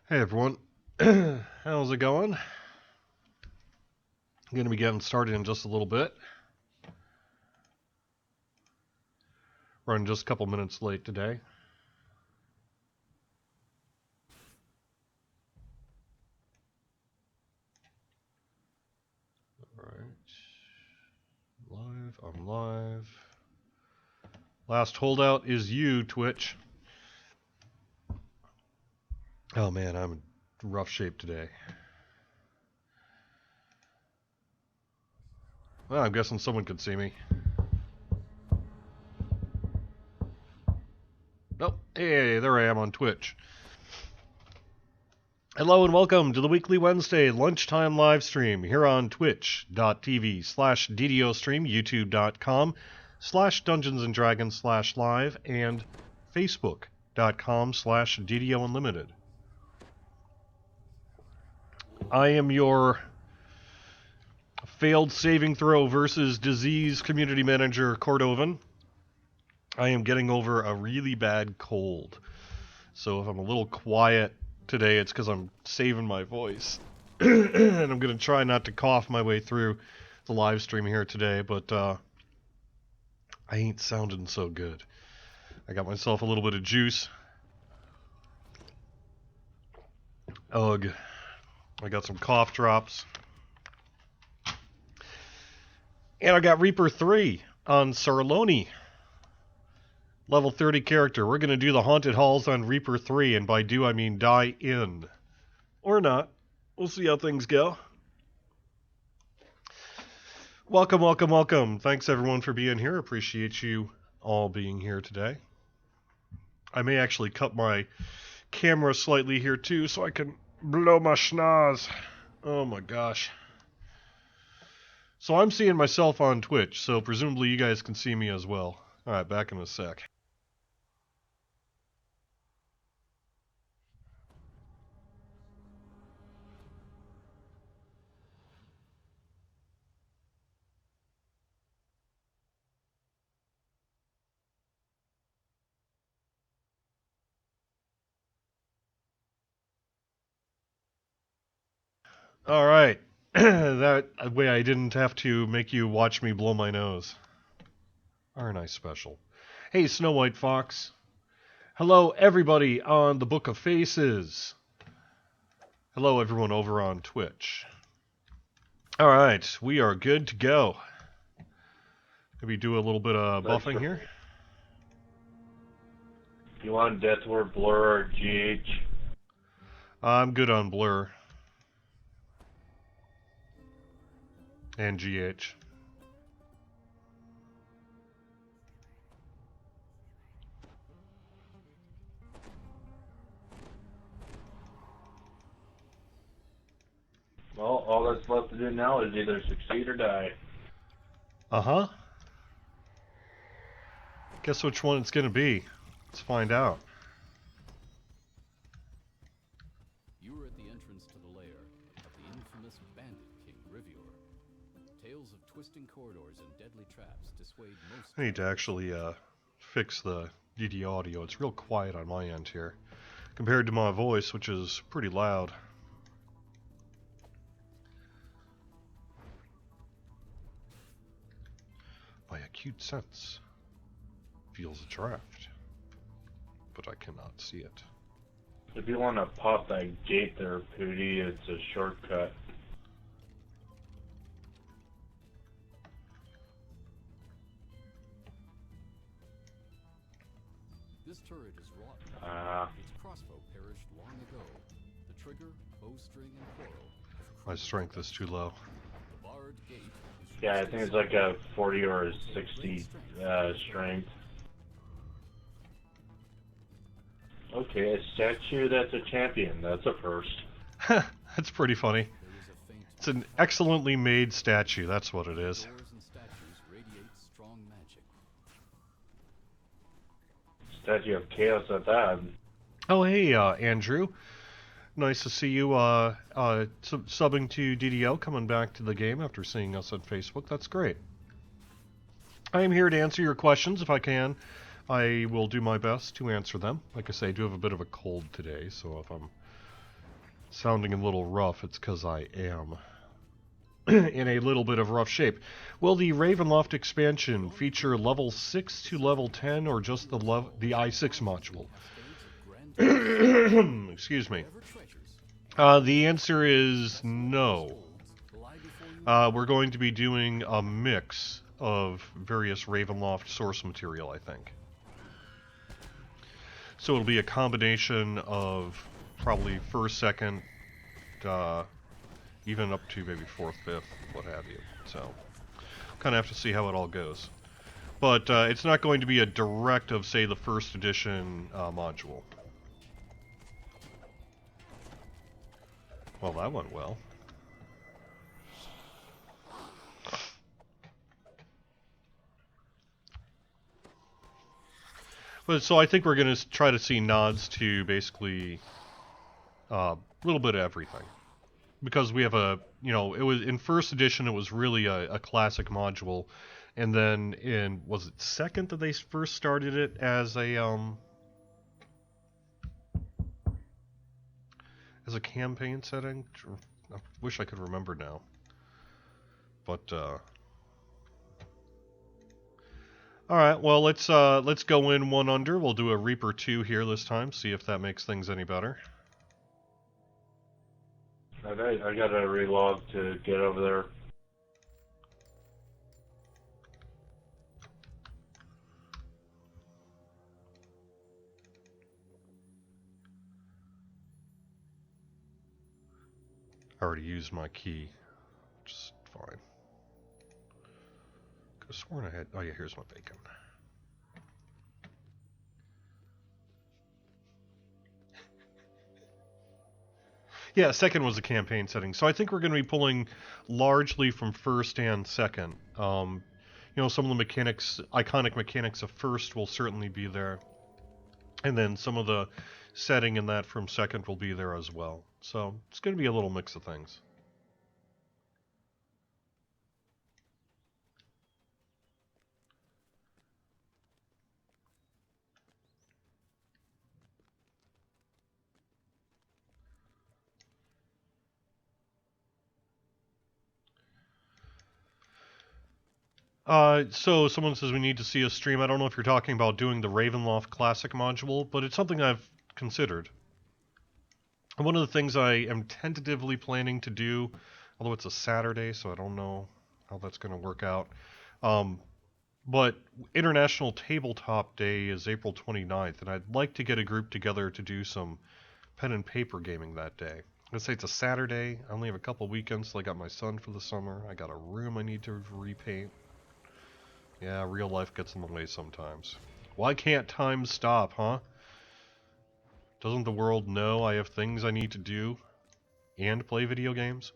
Hey everyone, how's it going? I'm going to be getting started in just a little bit. Running just a couple minutes late today. Alright, I'm live. Last holdout is you, Twitch. Oh man, I'm in rough shape today. Well, I'm guessing someone could see me. Nope. Hey, there I am on Twitch. Hello and welcome to the weekly Wednesday Lunchtime Livestream here on twitch.tv/DDO Stream, youtube.com/DungeonsandDragons/live, and facebook.com/DDO Unlimited. I am your failed saving throw versus disease community manager, Cordovan. I am getting over a really bad cold. So if I'm a little quiet today, it's because I'm saving my voice. And I'm going to try not to cough my way through the live stream here today, but I ain't sounding so good. I got myself a little bit of juice. Ugh. I got some cough drops. And I got Reaper 3 on Sarloni. Level 30 character. We're going to do the Haunted Halls on Reaper 3, and by do I mean die in. Or not. We'll see how things go. Welcome, welcome, welcome. Thanks everyone for being here. Appreciate you all being here today. I may actually cut my camera slightly here too so I can blow my schnoz. Oh my gosh. So I'm seeing myself on Twitch, so presumably you guys can see me as well. Alright, back in a sec. Alright. That way I didn't have to make you watch me blow my nose. Aren't I special? Hey, Snow White Fox. Hello, everybody on the Book of Faces. Hello, everyone over on Twitch. Alright, we are good to go. Maybe do a little bit of buffing here. You want Death Word Blur or GH? I'm good on Blur. And GH. Well, all that's left to do now is either succeed or die. Uh-huh. Guess which one it's gonna be. Let's find out. You are at the entrance to the lair of the infamous Bandit King Rivior. Tales of twisting corridors and deadly traps dissuade most... I need to actually fix the DD audio. It's real quiet on my end here, compared to my voice, which is pretty loud. My acute sense feels a draft, but I cannot see it. If you want to pop that gate there, Pooty, it's a shortcut. This turret is wrought. Its crossbow perished long ago. The trigger, bowstring, and coil. My strength is too low. The barred gate is... Yeah, I think it's like a 40 or a 60 strength. Okay, a statue that's a champion. That's a first. That's pretty funny. It's an excellently made statue, that's what it is. Doors and statues radiate strong magic. Statue of chaos at that. Oh, hey, Andrew. Nice to see you subbing to DDO, coming back to the game after seeing us on Facebook. That's great. I am here to answer your questions if I can. I will do my best to answer them. Like I say, I do have a bit of a cold today, so if I'm sounding a little rough, it's because I am in a little bit of rough shape. Will the Ravenloft expansion feature level 6 to level 10 or just the I6 module? Excuse me. The answer is no. We're going to be doing a mix of various Ravenloft source material, I think. So it'll be a combination of probably first, second, even up to maybe fourth, fifth, what have you. So, kind of have to see how it all goes. But it's not going to be a direct of, say, the first edition module. Well, that went well. But so I think we're going to try to see nods to basically a little bit of everything. Because we have a, you know, it was in first edition, it was really a classic module. And then in, was it second that they first started it as a campaign setting? I wish I could remember now. But, alright, well, let's go in one under. We'll do a Reaper 2 here this time, see if that makes things any better. I gotta relog to get over there. I already used my key, which is fine. Could have sworn I had... Oh yeah, here's my bacon. Yeah, second was the campaign setting. So I think we're going to be pulling largely from first and second. You know, some of the mechanics, iconic mechanics of first will certainly be there. And then some of the setting in that from second will be there as well. So it's going to be a little mix of things. So someone says we need to see a stream. I don't know if you're talking about doing the Ravenloft Classic module, but it's something I've considered. And one of the things I am tentatively planning to do, although it's a Saturday, so I don't know how that's going to work out, but International Tabletop Day is April 29th, and I'd like to get a group together to do some pen and paper gaming that day. Let's say it's a Saturday. I only have a couple weekends till I got my son for the summer. I got a room I need to repaint. Yeah, real life gets in the way sometimes. Why can't time stop, huh? Doesn't the world know I have things I need to do and play video games?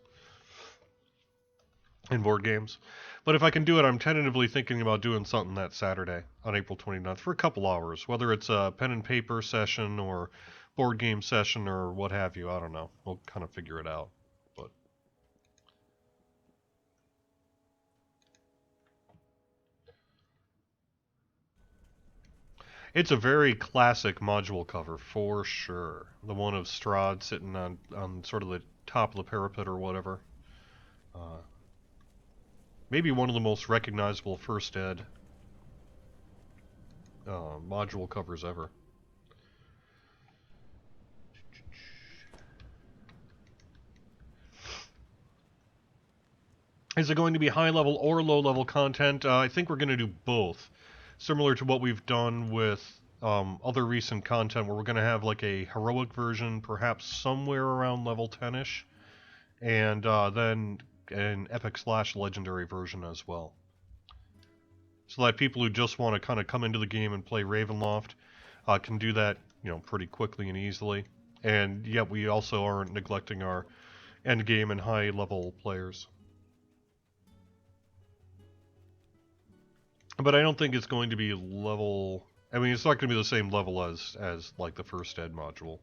And board games. But if I can do it, I'm tentatively thinking about doing something that Saturday on April 29th for a couple hours. Whether it's a pen and paper session or board game session or what have you, I don't know. We'll kind of figure it out. But it's a very classic module cover, for sure. The one of Strahd sitting on sort of the top of the parapet or whatever. Maybe one of the most recognizable First Ed module covers ever. Is it going to be high-level or low-level content? I think we're going to do both. Similar to what we've done with other recent content, where we're going to have like a heroic version, perhaps somewhere around level 10-ish, and then an epic/legendary version as well. So that people who just want to kind of come into the game and play Ravenloft can do that, you know, pretty quickly and easily. And yet we also aren't neglecting our end game and high-level players. But I don't think it's going to be level... I mean, it's not going to be the same level as like, the First Ed module.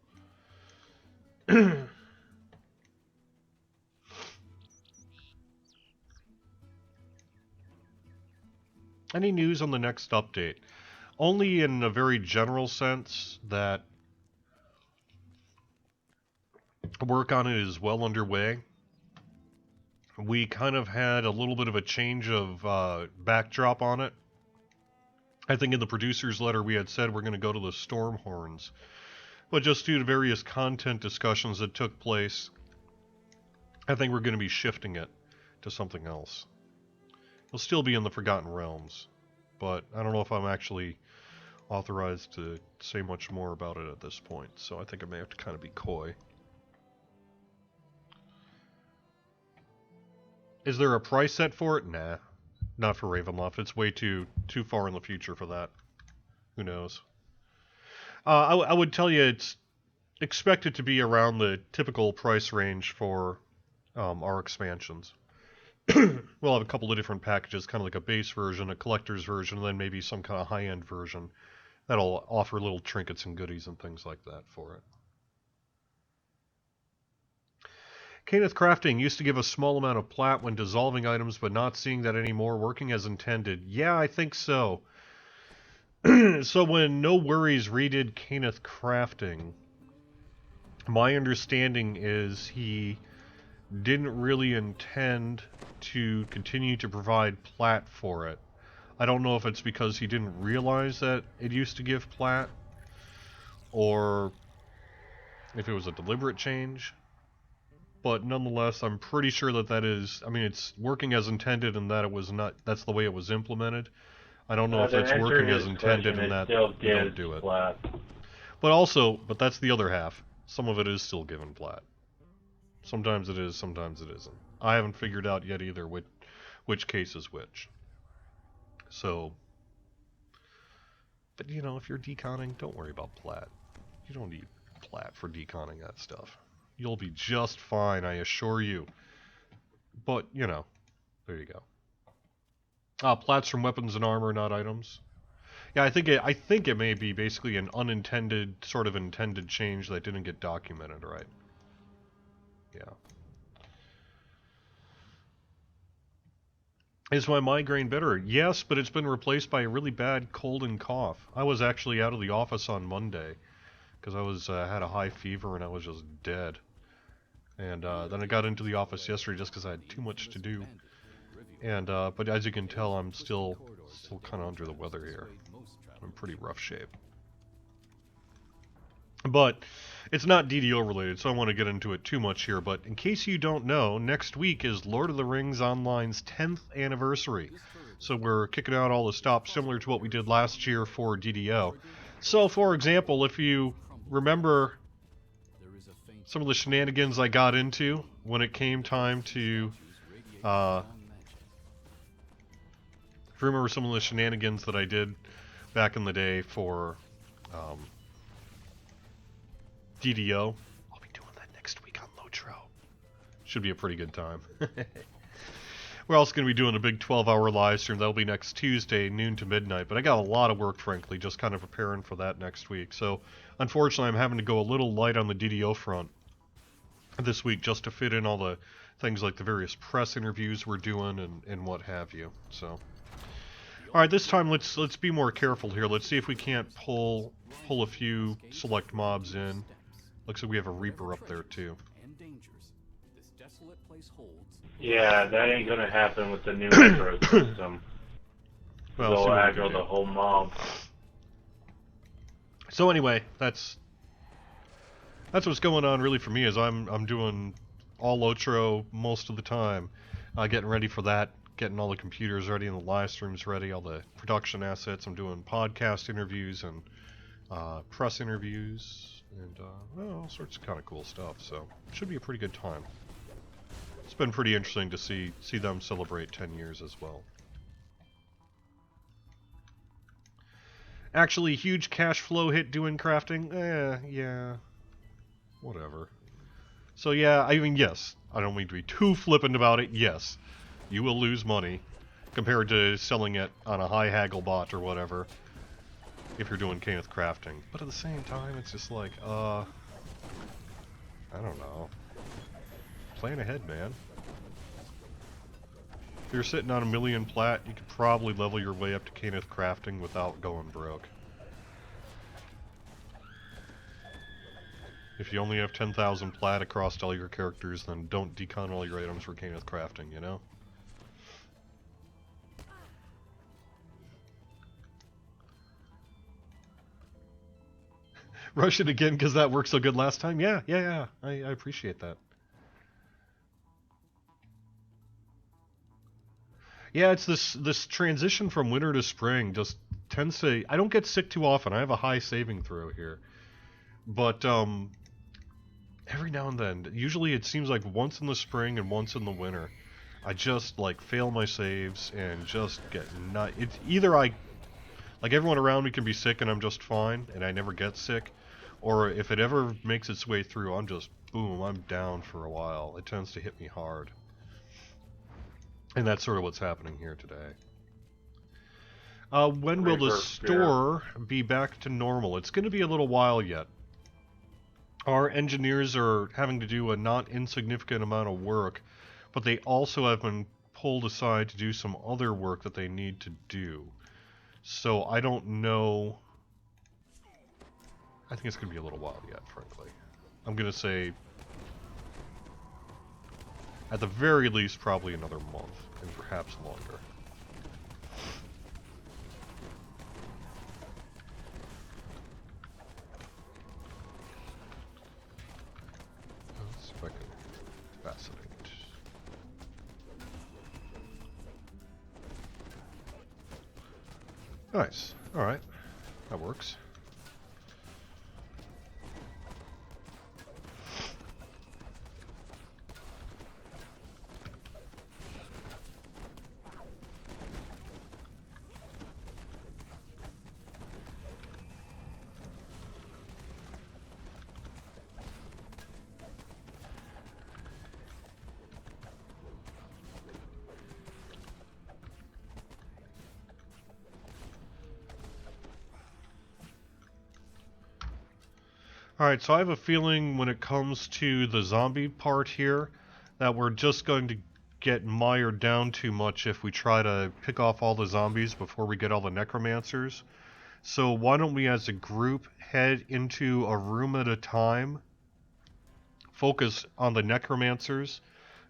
Any news on the next update? Only in a very general sense that Work on it is well underway. We kind of had a little bit of a change of backdrop on it. I think in the producer's letter we had said we're going to go to the Stormhorns. But just due to various content discussions that took place, I think we're going to be shifting it to something else. It'll still be in the Forgotten Realms, but I don't know if I'm actually authorized to say much more about it at this point, so I think I may have to kind of be coy. Is there a price set for it? Nah, not for Ravenloft. It's way too far in the future for that. Who knows? I would tell you it's expected to be around the typical price range for our expansions. We'll have a couple of different packages, kind of like a base version, a collector's version, and then maybe some kind of high-end version that'll offer little trinkets and goodies and things like that for it. Kenneth Crafting used to give a small amount of plat when dissolving items, but not seeing that anymore, working as intended. Yeah, I think so. So when No Worries redid Kenneth Crafting, my understanding is he didn't really intend to continue to provide plat for it. I don't know if it's because he didn't realize that it used to give plat, or if it was a deliberate change. But nonetheless, I'm pretty sure that is, I mean, it's working as intended and that it was not, that's the way it was implemented. I don't know if it's working as intended and that you don't do it. Plat. But that's the other half. Some of it is still given plat. Sometimes it is, sometimes it isn't. I haven't figured out yet either which case is which. So, but you know, if you're deconning, don't worry about plat. You don't need plat for deconning that stuff. You'll be just fine, I assure you. But, you know, there you go. Plats from weapons and armor, not items. Yeah, I think it may be basically an unintended, sort of intended change that didn't get documented right. Yeah. Is my migraine better? Yes, but it's been replaced by a really bad cold and cough. I was actually out of the office on Monday because I was had a high fever and I was just dead. And then I got into the office yesterday just because I had too much to do. And but as you can tell, I'm still kind of under the weather here. I'm in pretty rough shape. But it's not DDO related, so I don't want to get into it too much here. But in case you don't know, next week is Lord of the Rings Online's 10th anniversary. So we're kicking out all the stops similar to what we did last year for DDO. So, for example, if you remember some of the shenanigans I got into when it came time to... if you remember some of the shenanigans that I did back in the day for DDO, I'll be doing that next week on Lotro. Should be a pretty good time. We're also going to be doing a big 12-hour live stream. That'll be next Tuesday, noon to midnight. But I got a lot of work, frankly, just kind of preparing for that next week. So, unfortunately, I'm having to go a little light on the DDO front this week just to fit in all the things like the various press interviews we're doing and what have you. So, all right, this time let's be more careful here. Let's see if we can't pull a few select mobs in. Looks like we have a Reaper up there too. Yeah, that ain't gonna happen with the new aggro system. Well, they'll aggro the whole mob. So anyway, that's what's going on really for me. Is I'm doing all Lotro most of the time, getting ready for that, getting all the computers ready and the live streams ready, all the production assets. I'm doing podcast interviews and press interviews and all sorts of kind of cool stuff. So it should be a pretty good time. It's been pretty interesting to see them celebrate 10 years as well. Actually, huge cash flow hit doing crafting? Yeah. Whatever. So yeah, I mean, yes. I don't mean to be too flippant about it. Yes, you will lose money compared to selling it on a high haggle bot or whatever if you're doing Kenneth Crafting. But at the same time, it's just like, I don't know. Plan ahead, man. If you're sitting on 1 million plat, you could probably level your way up to Kenneth Crafting without going broke. If you only have 10,000 plat across all your characters, then don't decon all your items for Caneth crafting, you know? Rush it again because that worked so good last time? Yeah. I appreciate that. Yeah, it's this transition from winter to spring just tends to... I don't get sick too often. I have a high saving throw here. But, every now and then, usually it seems like once in the spring and once in the winter, I just, like, fail my saves and just get nut... It's either I... Like, everyone around me can be sick and I'm just fine, and I never get sick. Or if it ever makes its way through, I'm just, boom, I'm down for a while. It tends to hit me hard. And that's sort of what's happening here today. When will the store be back to normal? It's going to be a little while yet. Our engineers are having to do a not insignificant amount of work, but they also have been pulled aside to do some other work that they need to do. So I don't know. I think it's going to be a little while yet, frankly. I'm going to say, at the very least, probably another month, and perhaps longer. Let's see if I can fascinate. Nice. Alright. That works. Alright, so I have a feeling when it comes to the zombie part here, that we're just going to get mired down too much if we try to pick off all the zombies before we get all the necromancers. So why don't we as a group head into a room at a time, focus on the necromancers,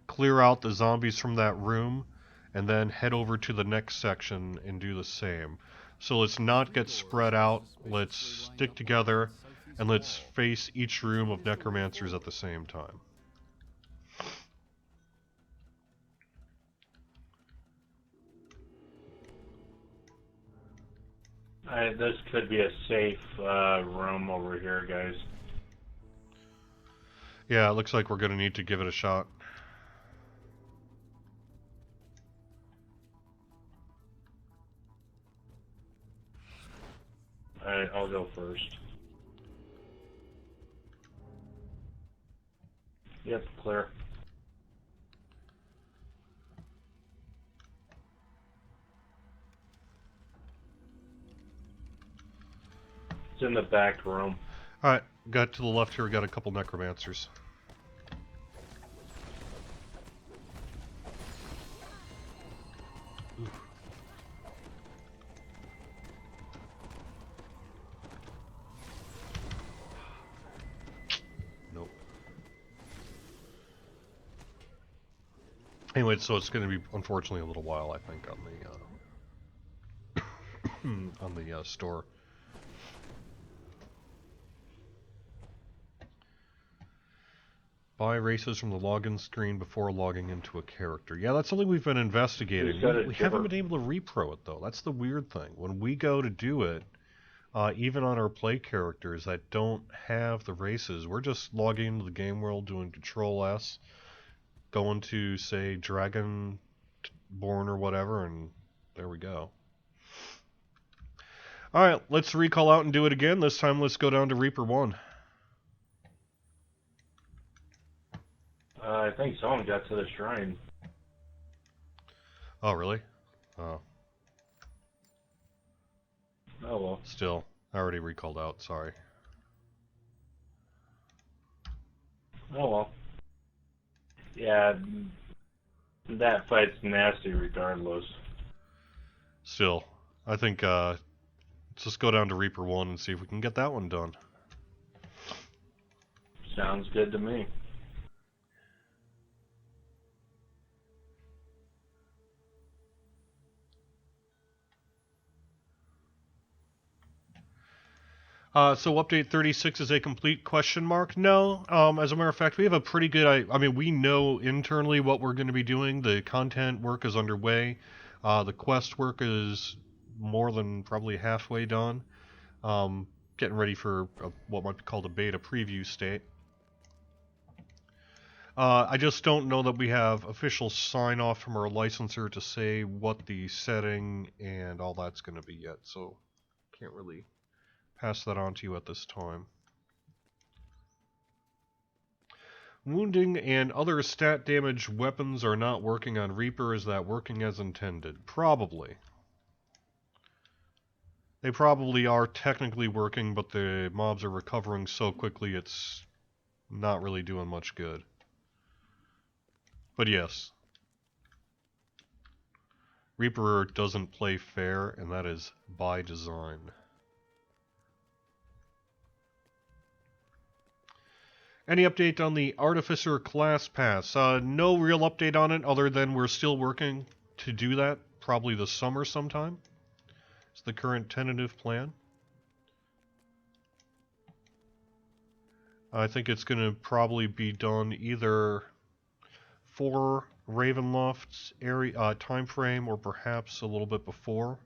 clear out the zombies from that room, and then head over to the next section and do the same. So let's not get spread out, let's stick together, and let's face each room of necromancers at the same time. This could be a safe room over here, guys. Yeah, it looks like we're going to need to give it a shot. Alright, I'll go first. Yep, clear. It's in the back room. Alright, got to the left here, got a couple necromancers. Ooh. Nope. Anyway, so it's going to be, unfortunately, a little while, I think, on the store. Buy races from the login screen before logging into a character. Yeah, that's something we've been investigating. We haven't been able to repro it, though. That's the weird thing. When we go to do it, even on our play characters that don't have the races, we're just logging into the game world, doing Control-S, going to, say, Dragonborn or whatever, and there we go. Alright, let's recall out and do it again. This time, let's go down to Reaper 1. I think someone got to the shrine. Oh, really? Oh. Oh, well. Still, I already recalled out, sorry. Oh, well. Yeah, that fight's nasty regardless. Still, I think, let's just go down to Reaper 1 and see if we can get that one done. Sounds good to me. So update 36 is a complete question mark? No. As a matter of fact, we have a pretty good... I mean, we know internally what we're going to be doing. The content work is underway. The quest work is more than probably halfway done. Getting ready for what might be called a beta preview state. I just don't know that we have official sign-off from our licensor to say what the setting and all that's going to be yet, so can't really pass that on to you at this time. Wounding and other stat damage weapons are not working on Reaper. Is that working as intended? Probably. They probably are technically working, but the mobs are recovering so quickly it's not really doing much good. But yes. Reaper doesn't play fair, and that is by design. Any update on the Artificer class pass? No real update on it other than we're still working to do that, probably this summer sometime. It's the current tentative plan. I think it's going to probably be done either for Ravenloft's area time frame or perhaps a little bit before,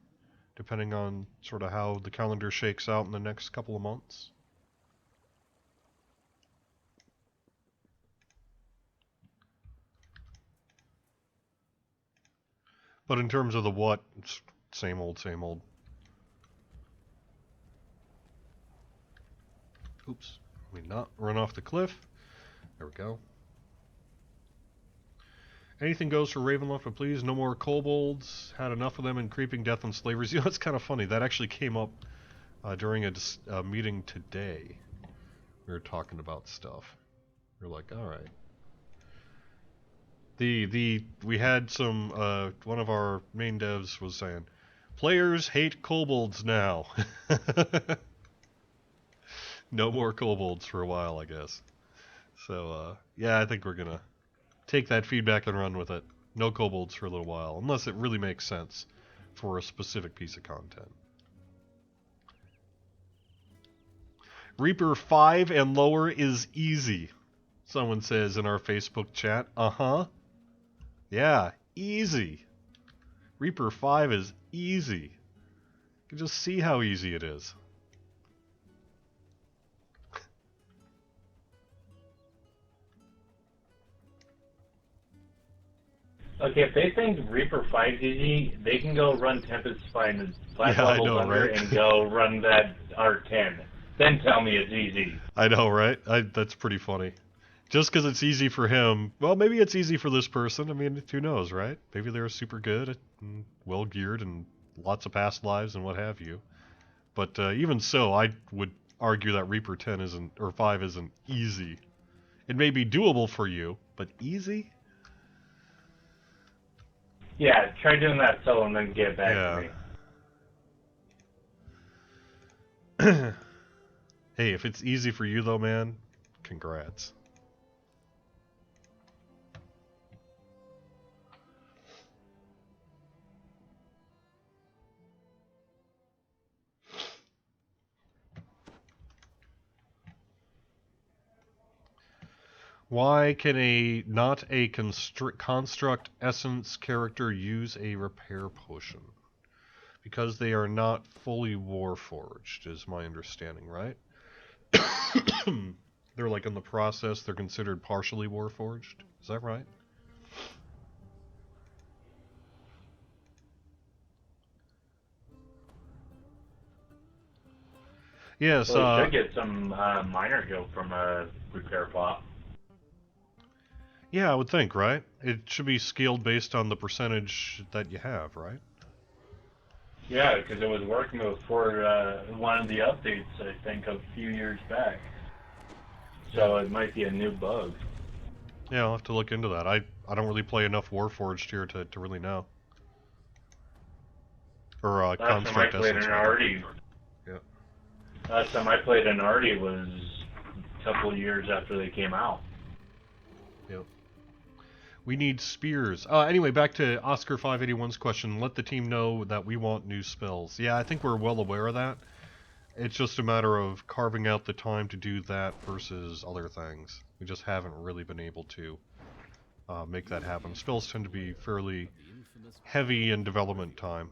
depending on sort of how the calendar shakes out in the next couple of months. But in terms of the what, it's same old, same old. Oops, let me not run off the cliff. There we go. Anything goes for Ravenloft, but please, no more kobolds. Had enough of them in Creeping Death and Slavers. You know, it's kind of funny. That actually came up during a meeting today. We were talking about stuff. We were like, all right. We had some, one of our main devs was saying, players hate kobolds now. No more kobolds for a while, I guess. So, yeah, I think we're gonna take that feedback and run with it. No kobolds for a little while, unless it really makes sense for a specific piece of content. Reaper 5 and lower is easy, someone says in our Facebook chat. Uh-huh. Yeah, easy. Reaper 5 is easy. You can just see how easy it is. Okay, if they think Reaper 5 is easy, they can go run Tempest Spine Black Yeah, I Level know, Thunder right? and go run that R10. Then tell me it's easy. I know, right? That's pretty funny. Just because it's easy for him, well, maybe it's easy for this person. I mean, who knows, right? Maybe they're super good and well-geared and lots of past lives and what have you. But even so, I would argue that Reaper 10 isn't, or 5 isn't easy. It may be doable for you, but easy? Yeah, try doing that solo and then get back to me. Hey, if it's easy for you though, man, congrats. Why can not a construct essence character use a repair potion? Because they are not fully warforged, is my understanding, right? They're like in the process, they're considered partially warforged. Is that right? Yes. Well, you should get some minor heal from a repair pot. Yeah, I would think, right? It should be scaled based on the percentage that you have, right? Yeah, because it was working before one of the updates, I think, a few years back. So it might be a new bug. Yeah, I'll have to look into that. I don't really play enough Warforged here to really know. Or Construct Essence. Last time I played an Arty was couple years after they came out. Yep. We need spears. Anyway, back to Oscar 581's question. Let the team know that we want new spells. Yeah, I think we're well aware of that. It's just a matter of carving out the time to do that versus other things. We just haven't really been able to make that happen. Spells tend to be fairly heavy in development time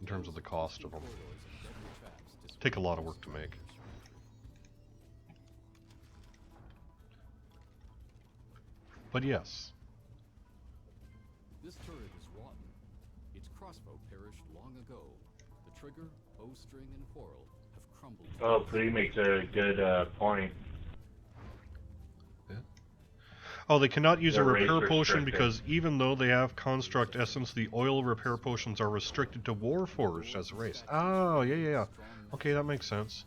in terms of the cost of them. Take a lot of work to make. But yes. This turret is rotten. Its crossbow perished long ago. The trigger, bowstring, and whorl have crumbled. Oh, Pretty makes a good point. Yeah. Oh, they cannot use a They're repair race potion restricted. because even though they have construct essence, the oil repair potions are restricted to Warforged as a race. Oh, yeah. Okay, that makes sense.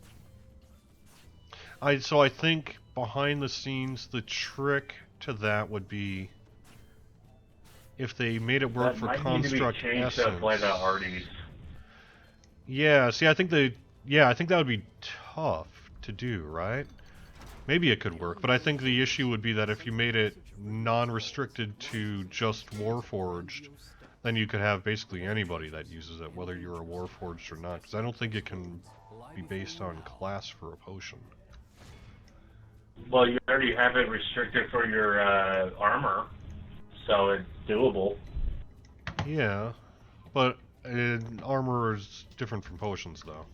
So I think behind the scenes, the trick to that would be if they made it work That for might need to be construct changed essence. up by the Arties. Yeah, see, I think that would be tough to do, right? Maybe it could work, but I think the issue would be that if you made it non-restricted to just Warforged, then you could have basically anybody that uses it, whether you're a Warforged or not, because I don't think it can be based on class for a potion. Well, you already have it restricted for your armor, so it's doable. Yeah, but armor is different from potions, though.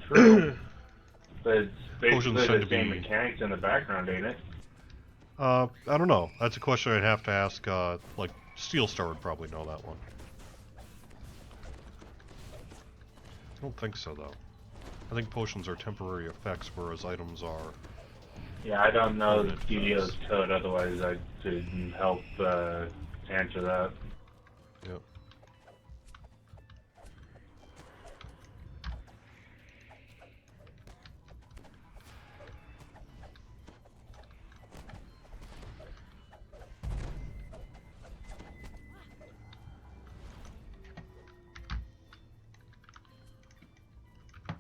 True. But it's Potions basically tend the to same be- mechanics in the background, ain't it? I don't know. That's a question I'd have to ask, like, Steelstar would probably know that one. I don't think so, though. I think potions are temporary effects, whereas items are... Yeah, I don't know the DDO's code, otherwise I could help answer that. Yep.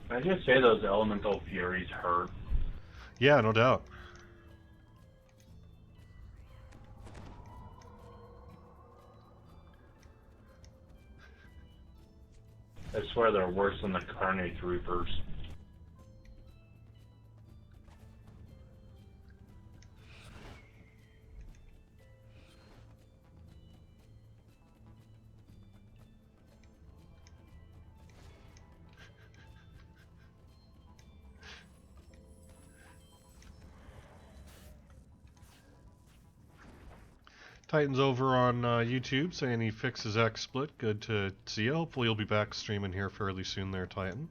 Can I just say those elemental furies hurt? Yeah, no doubt. I swear they're worse than the Carnage Reapers. Titan's over on YouTube saying he fixed his XSplit. Good to see you. Hopefully you'll be back streaming here fairly soon there, Titan.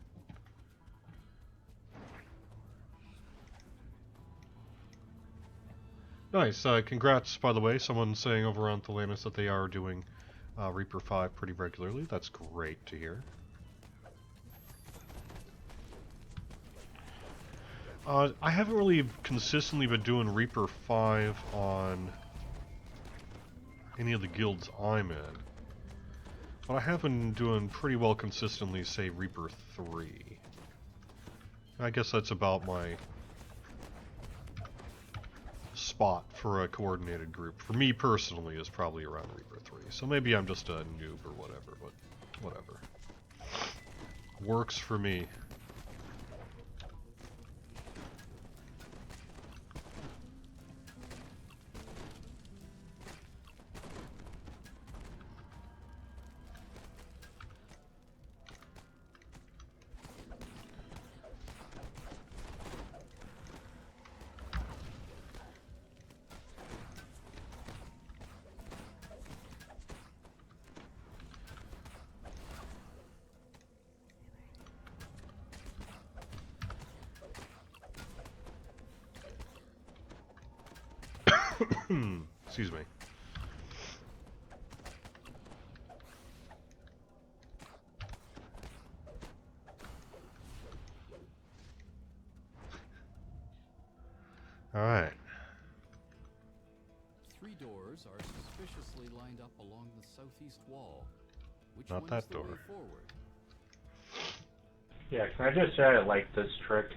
Nice. Congrats, by the way. Someone's saying over on Thelanis that they are doing Reaper 5 pretty regularly. That's great to hear. I haven't really consistently been doing Reaper 5 on any of the guilds I'm in. But I have been doing pretty well consistently, say, Reaper 3. I guess that's about my spot for a coordinated group. For me personally, is probably around Reaper 3. So maybe I'm just a noob or whatever, but whatever. Works for me. Excuse me. All right. 3 doors are suspiciously lined up along the southeast wall. Which Not one that is the way door. forward? Yeah, can I just say I like this trick?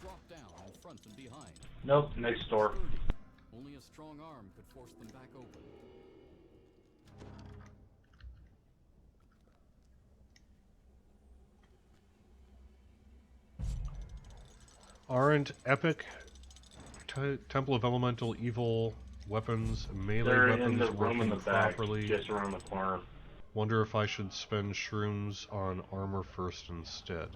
drop down in front and behind. Nope, next door. Only a strong arm could force them back open. Aren't epic Temple of Elemental Evil weapons, melee They're weapons in the room in working the back, properly? just around the corner. Wonder if I should spend shrooms on armor first instead.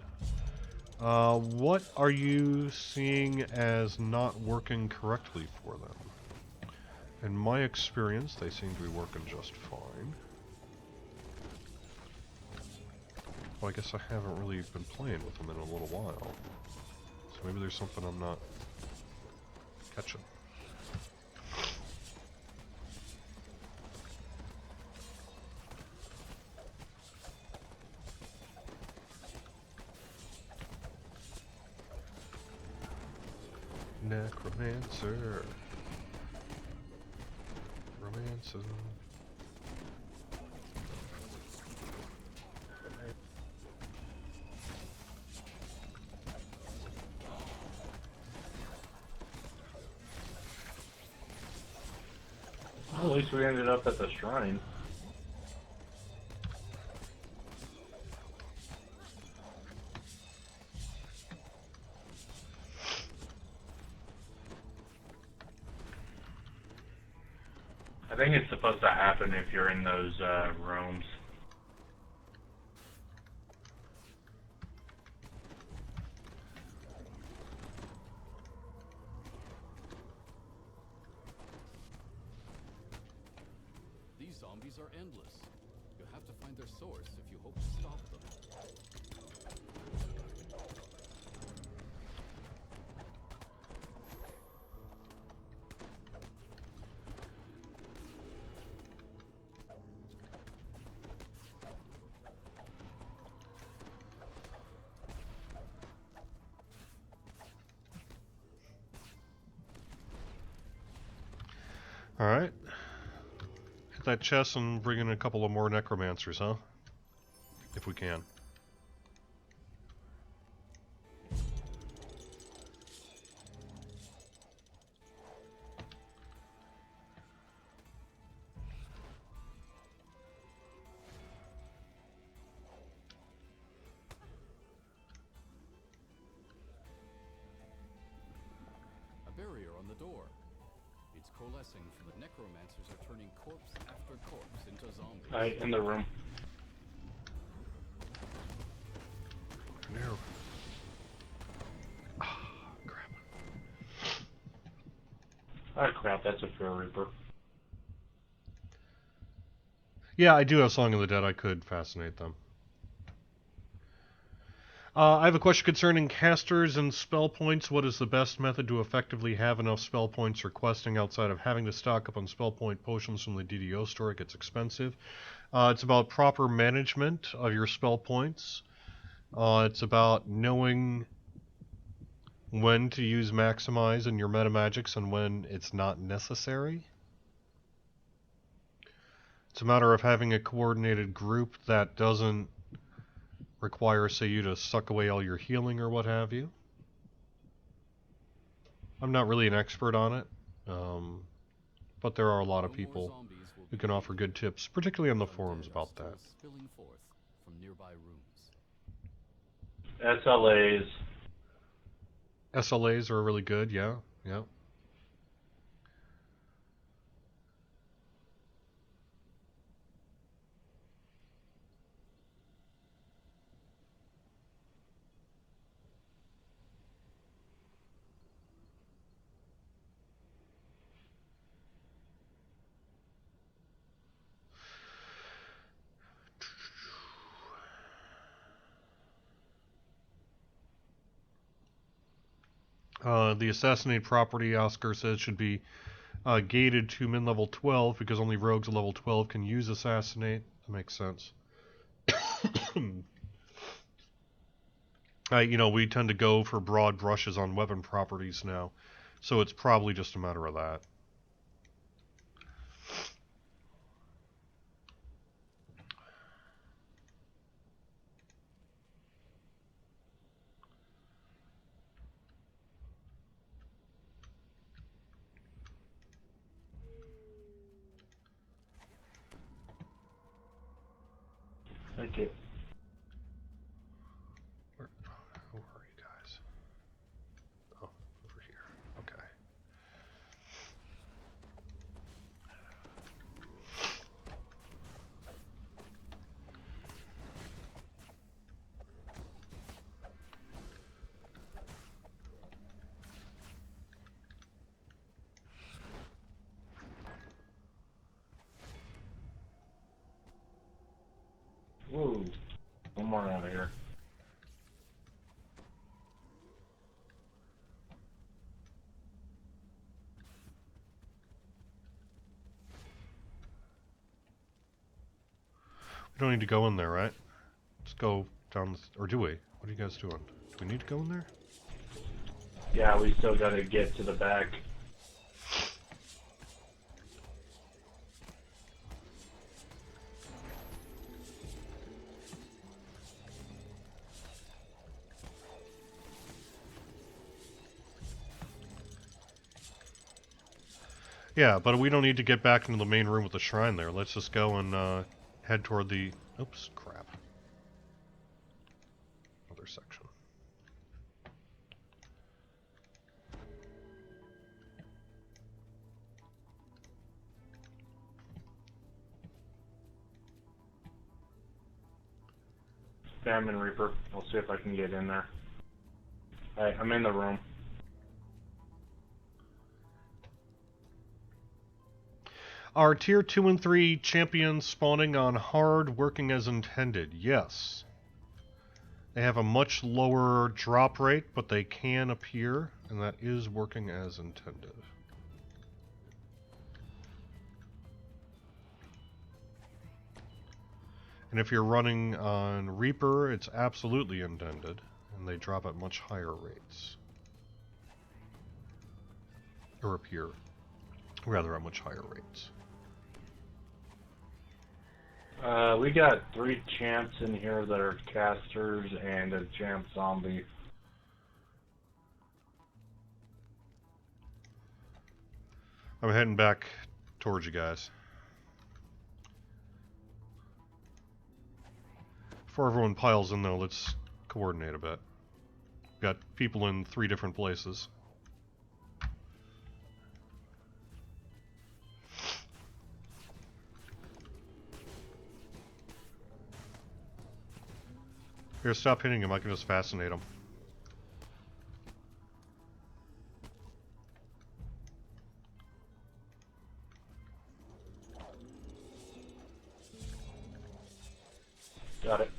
What are you seeing as not working correctly for them? In my experience, they seem to be working just fine. Well, I guess I haven't really been playing with them in a little while. So maybe there's something I'm not catching. Necromancer. Romancer. Well, at least we ended up at the shrine. I think it's supposed to happen if you're in those rooms. These zombies are endless. You have to find their source if you hope to stop them. Alright. Hit that chest and bring in a couple of more necromancers, huh? If we can. A barrier on the door. It's coalescing from the necromancers are turning corpse after corpse into zombies. Right in the room. No. Ah, crap. Ah, crap, that's a Fear Reaper. Yeah, I do have Song of the Dead. I could fascinate them. I have a question concerning casters and spell points. What is the best method to effectively have enough spell points for questing outside of having to stock up on spell point potions from the DDO store? It gets expensive. It's about proper management of your spell points. It's about knowing when to use maximize in your metamagics and when it's not necessary. It's a matter of having a coordinated group that doesn't require, say, you to suck away all your healing or what have you. I'm not really an expert on it, but there are a lot of people who can offer good tips, particularly on the forums about that. Spilling forth from nearby rooms. SLAs. SLAs are really good, yeah, yeah. The assassinate property, Oscar says, should be gated to min-level 12 because only rogues at level 12 can use assassinate. That makes sense. You know, we tend to go for broad brushes on weapon properties now, so it's probably just a matter of that. like it. Who are you guys? Oh, over here. Okay. Woo. One more out of here. We don't need to go in there, right? Let's go down, or do we? What are you guys doing? Do we need to go in there? Yeah, we still gotta get to the back. Yeah, but we don't need to get back into the main room with the shrine there. Let's just go and head toward the... Oops, crap. Other section. Famine Reaper. I'll see if I can get in there. Alright, I'm in the room. Are Tier 2 and 3 champions spawning on hard working as intended? Yes. They have a much lower drop rate, but they can appear, and that is working as intended. And if you're running on Reaper, it's absolutely intended, and they drop at much higher rates. Or appear, rather, at much higher rates. We got 3 champs in here that are casters and a champ zombie. I'm heading back towards you guys. Before everyone piles in, though, let's coordinate a bit. Got people in 3 different places. Here, stop hitting him. I can just fascinate him. Got it.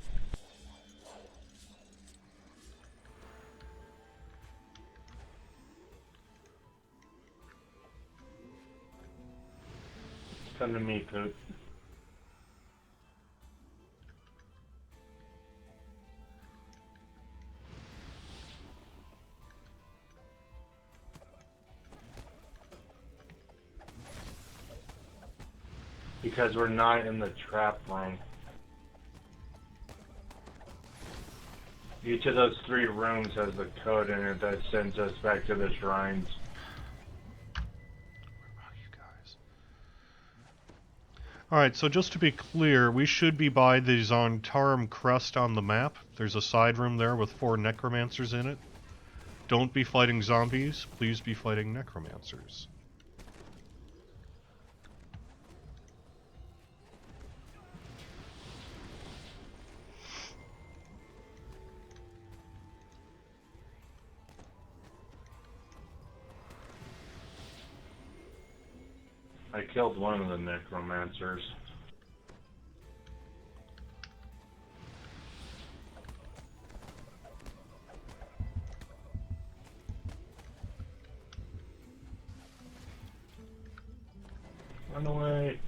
Come to me, Poot. Because we're not in the trap room. Each of those 3 rooms has the code in it that sends us back to the shrines. Alright, so just to be clear, we should be by the Zontarum crest on the map. There's a side room there with 4 necromancers in it. Don't be fighting zombies, please be fighting necromancers. I killed one of the necromancers. Run away.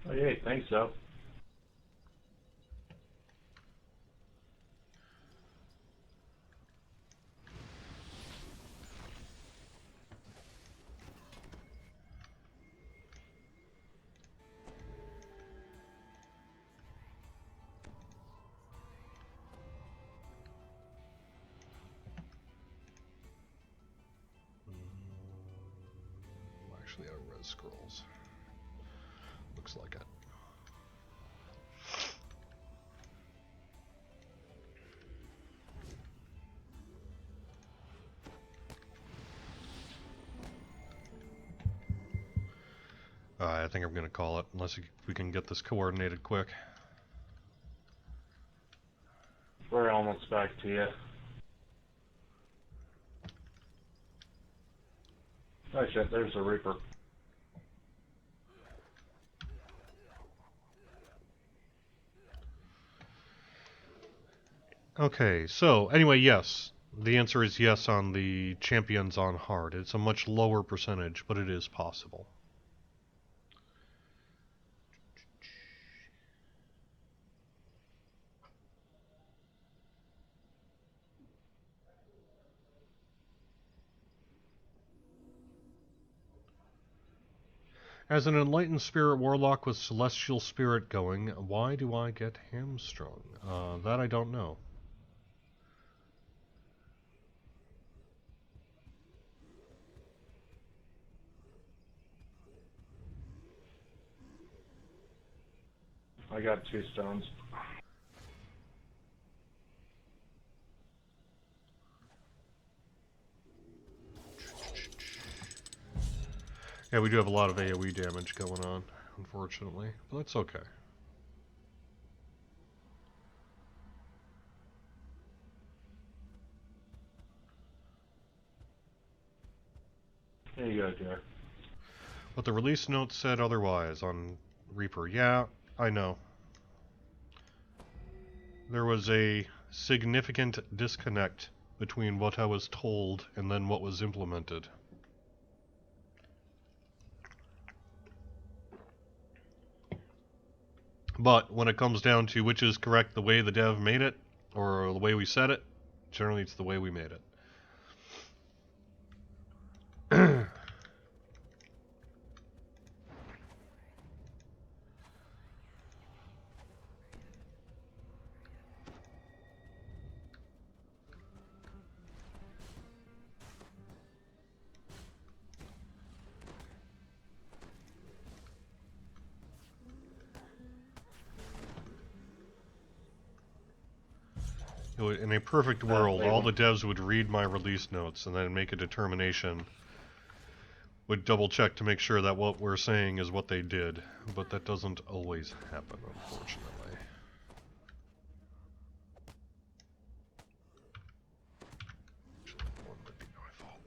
Oh, yeah, thanks, so. scrolls. Looks like it. I think I'm going to call it, unless we can get this coordinated quick. We're almost back to you. Oh shit, there's a Reaper. Okay, so anyway, yes. The answer is yes on the champions on hard. It's a much lower percentage, but it is possible. As an enlightened spirit warlock with celestial spirit going, why do I get hamstrung? That I don't know. I got 2 stones. Yeah, we do have a lot of AoE damage going on, unfortunately, but that's okay. There you go, dear. But the release note said otherwise on Reaper. Yeah, I know. There was a significant disconnect between what I was told and then what was implemented. But when it comes down to which is correct, the way the dev made it, or the way we said it, generally it's the way we made it. In a perfect world, all the devs would read my release notes and then make a determination, would double check to make sure that what we're saying is what they did, but that doesn't always happen, unfortunately. One would be my fault.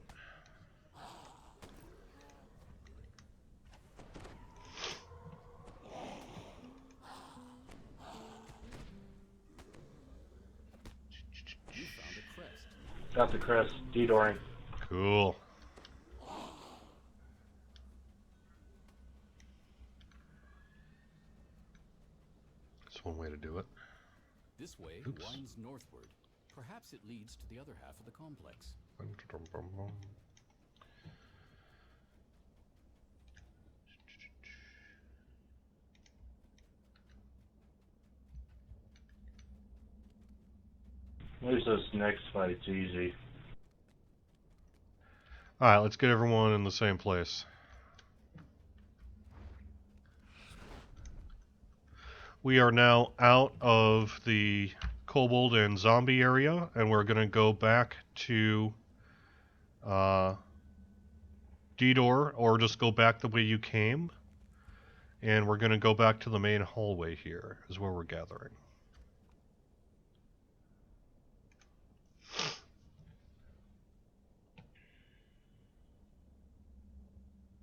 You found a crest. Got the crest. D-dooring. Cool. That's one way to do it. This way winds northward. Perhaps it leads to the other half of the complex. At least this next fight's easy. Alright, let's get everyone in the same place. We are now out of the kobold and zombie area, and we're going to go back to D-door, or just go back the way you came. And we're going to go back to the main hallway here, is where we're gathering.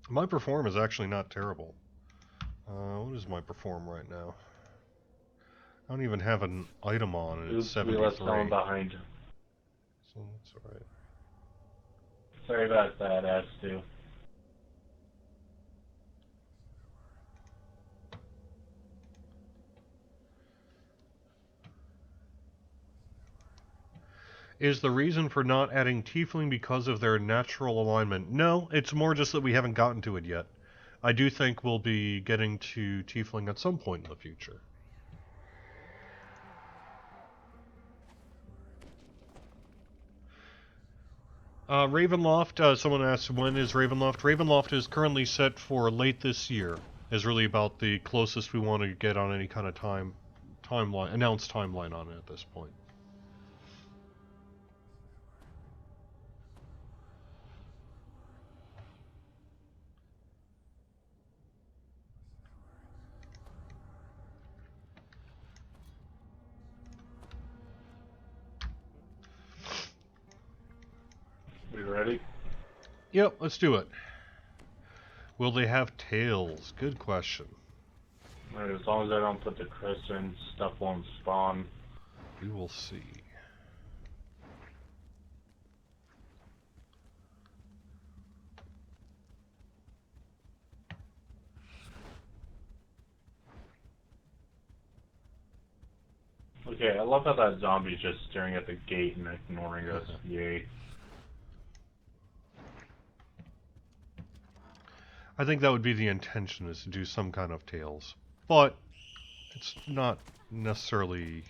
My perform is actually not terrible. What is my perform right now? I don't even have an item on, and it's 73. We left someone behind. So that's alright. Sorry about that, Stu. Is the reason for not adding Tiefling because of their natural alignment? No, it's more just that we haven't gotten to it yet. I do think we'll be getting to Tiefling at some point in the future. Ravenloft, someone asked when is Ravenloft? Ravenloft is currently set for late this year. Is really about the closest we want to get on any kind of timeline, announced timeline on it at this point. We ready? Yep, let's do it. Will they have tails? Good question. Alright, as long as I don't put the crystals in, stuff won't spawn. We will see. Okay, I love how that zombie's just staring at the gate and ignoring us. Yay. I think that would be the intention, is to do some kind of tails. But it's not necessarily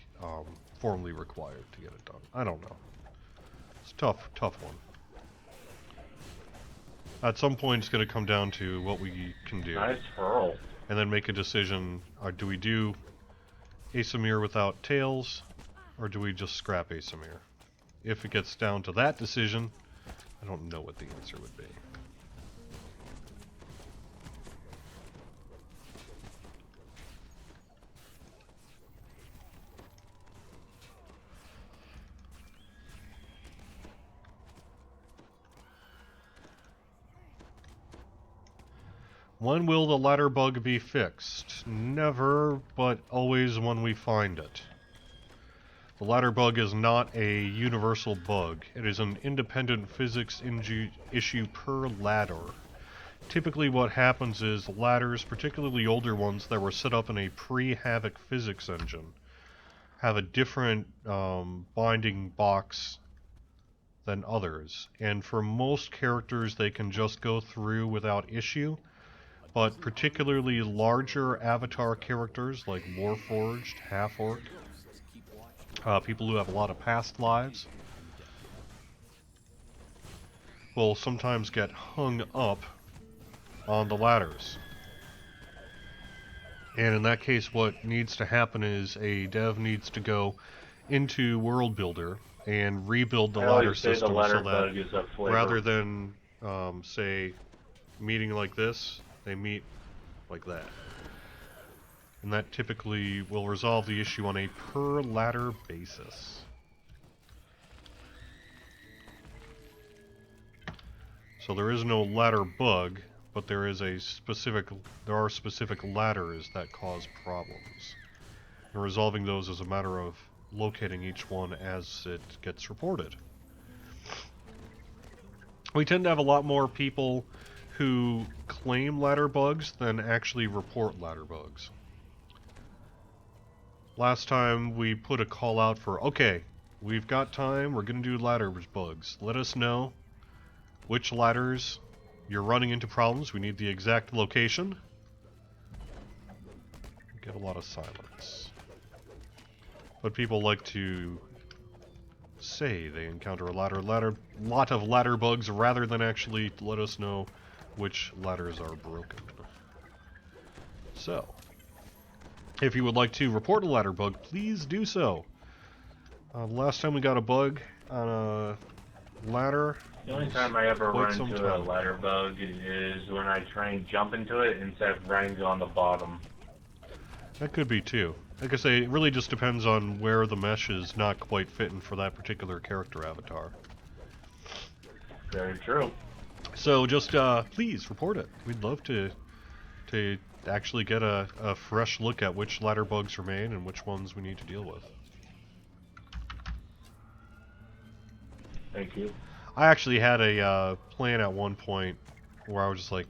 formally required to get it done. I don't know. It's a tough one. At some point, it's going to come down to what we can do. Nice hurl. And then make a decision. Do we do Asimir without tails, or do we just scrap Asimir? If it gets down to that decision, I don't know what the answer would be. When will the ladder bug be fixed? Never, but always when we find it. The ladder bug is not a universal bug. It is an independent physics issue per ladder. Typically what happens is ladders, particularly older ones that were set up in a pre-Havoc physics engine, have a different binding box than others. And for most characters they can just go through without issue. But particularly larger avatar characters like Warforged, Half-Orc, people who have a lot of past lives, will sometimes get hung up on the ladders. And in that case, what needs to happen is a dev needs to go into World Builder and rebuild the ladder system so that rather than, say, meeting like this, they meet like that. And that typically will resolve the issue on a per ladder basis. So there is no ladder bug, but there are specific ladders that cause problems. And resolving those is a matter of locating each one as it gets reported. We tend to have a lot more people who claim ladder bugs than actually report ladder bugs. Last time we put a call out for, okay, we've got time, we're going to do ladder bugs. Let us know which ladders you're running into problems. We need the exact location. Get a lot of silence. But people like to say they encounter a lot of ladder bugs rather than actually let us know which ladders are broken. So, if you would like to report a ladder bug, please do so. Last time we got a bug on a ladder. The only time I ever run into a ladder bug is when I try and jump into it instead of running on the bottom. That could be too. Like I say, it really just depends on where the mesh is not quite fitting for that particular character avatar. Very true. So just please report it. We'd love to actually get a fresh look at which ladder bugs remain and which ones we need to deal with. Thank you. I actually had a plan at one point where I was just like,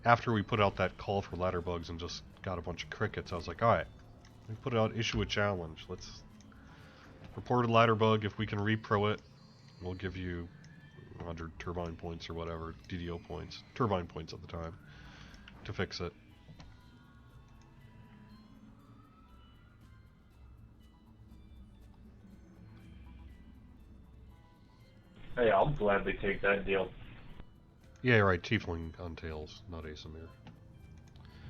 after we put out that call for ladder bugs and just got a bunch of crickets, I was like, alright, we put out, issue a challenge. Let's report a ladder bug. If we can repro it, we'll give you 100 turbine points or whatever, DDO points, turbine points at the time, to fix it. Hey, I'll gladly take that deal. Yeah, you're right. Tiefling on Tails, not Asimir.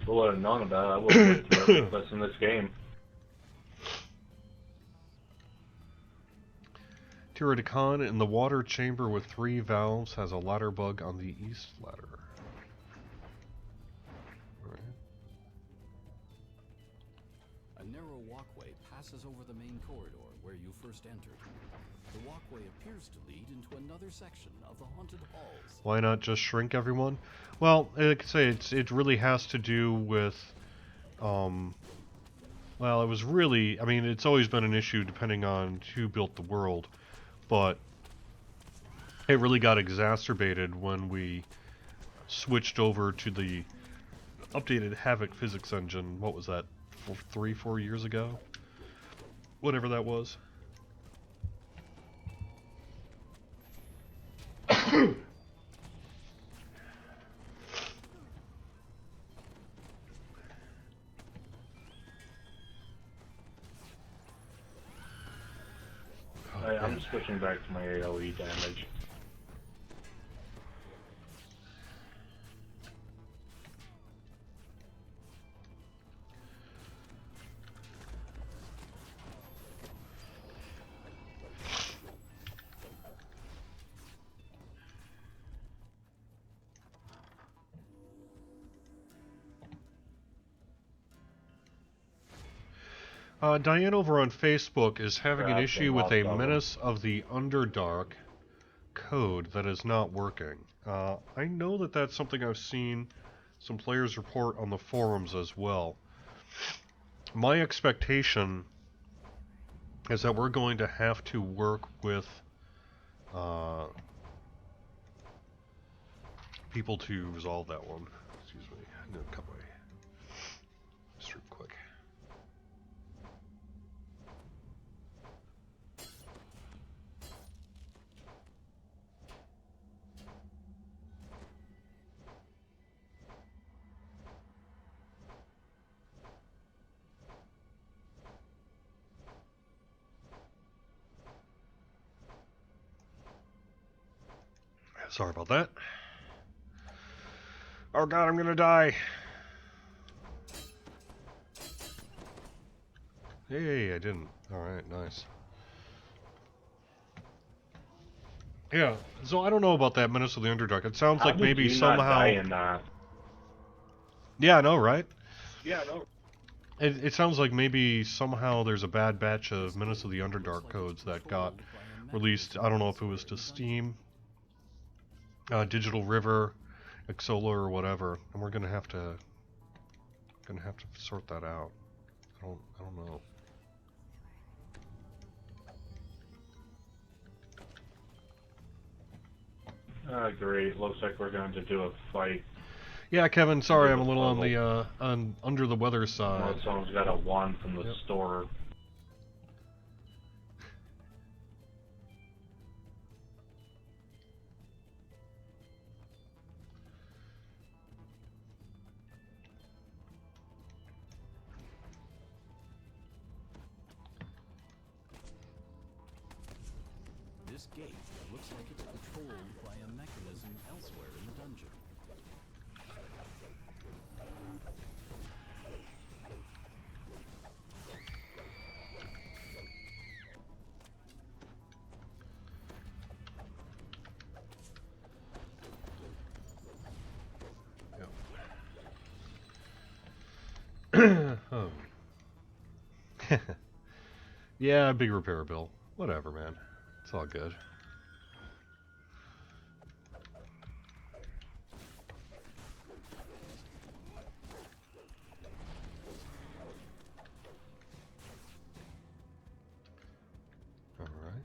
If I would have known about it, I would have put Reckless in this game. Tyradicon in the water chamber with 3 valves has a ladder bug on the east ladder. Alright. A narrow walkway passes over the main corridor where you first entered. The walkway appears to lead into another section of the haunted halls. Why not just shrink everyone? Well, like I say, it really has to do with, well, it was really, I mean, it's always been an issue depending on who built the world, but it really got exacerbated when we switched over to the updated Havoc physics engine. What was that, 4 years ago? Whatever that was. I'm switching back to my AoE damage. Diane over on Facebook is having an Perhaps issue I with a lost all Menace of the Underdark code that is not working. I know that that's something I've seen some players report on the forums as well. My expectation is that we're going to have to work with people to resolve that one. Excuse me, I'm gonna cut my stream quick. Sorry about that. Oh god, I'm gonna die. Hey, I didn't. Alright, nice. Yeah, so I don't know about that Menace of the Underdark. It sounds How like did maybe you somehow... not die in that? Yeah, I know, right? Yeah, no. It sounds like maybe somehow there's a bad batch of Menace of the Underdark codes that got released. I don't know if it was to Steam, Digital River, Exola, or whatever, and we're gonna have to sort that out. I don't know. Great. Looks like we're going to do a fight. Yeah, Kevin. Sorry, I'm a little on the under the weather side. Well, someone's got a wand from the Yep. store. This gate looks like it's controlled by a mechanism elsewhere in the dungeon. Oh. Yeah, big repair bill. Whatever, man. It's all good. Alright.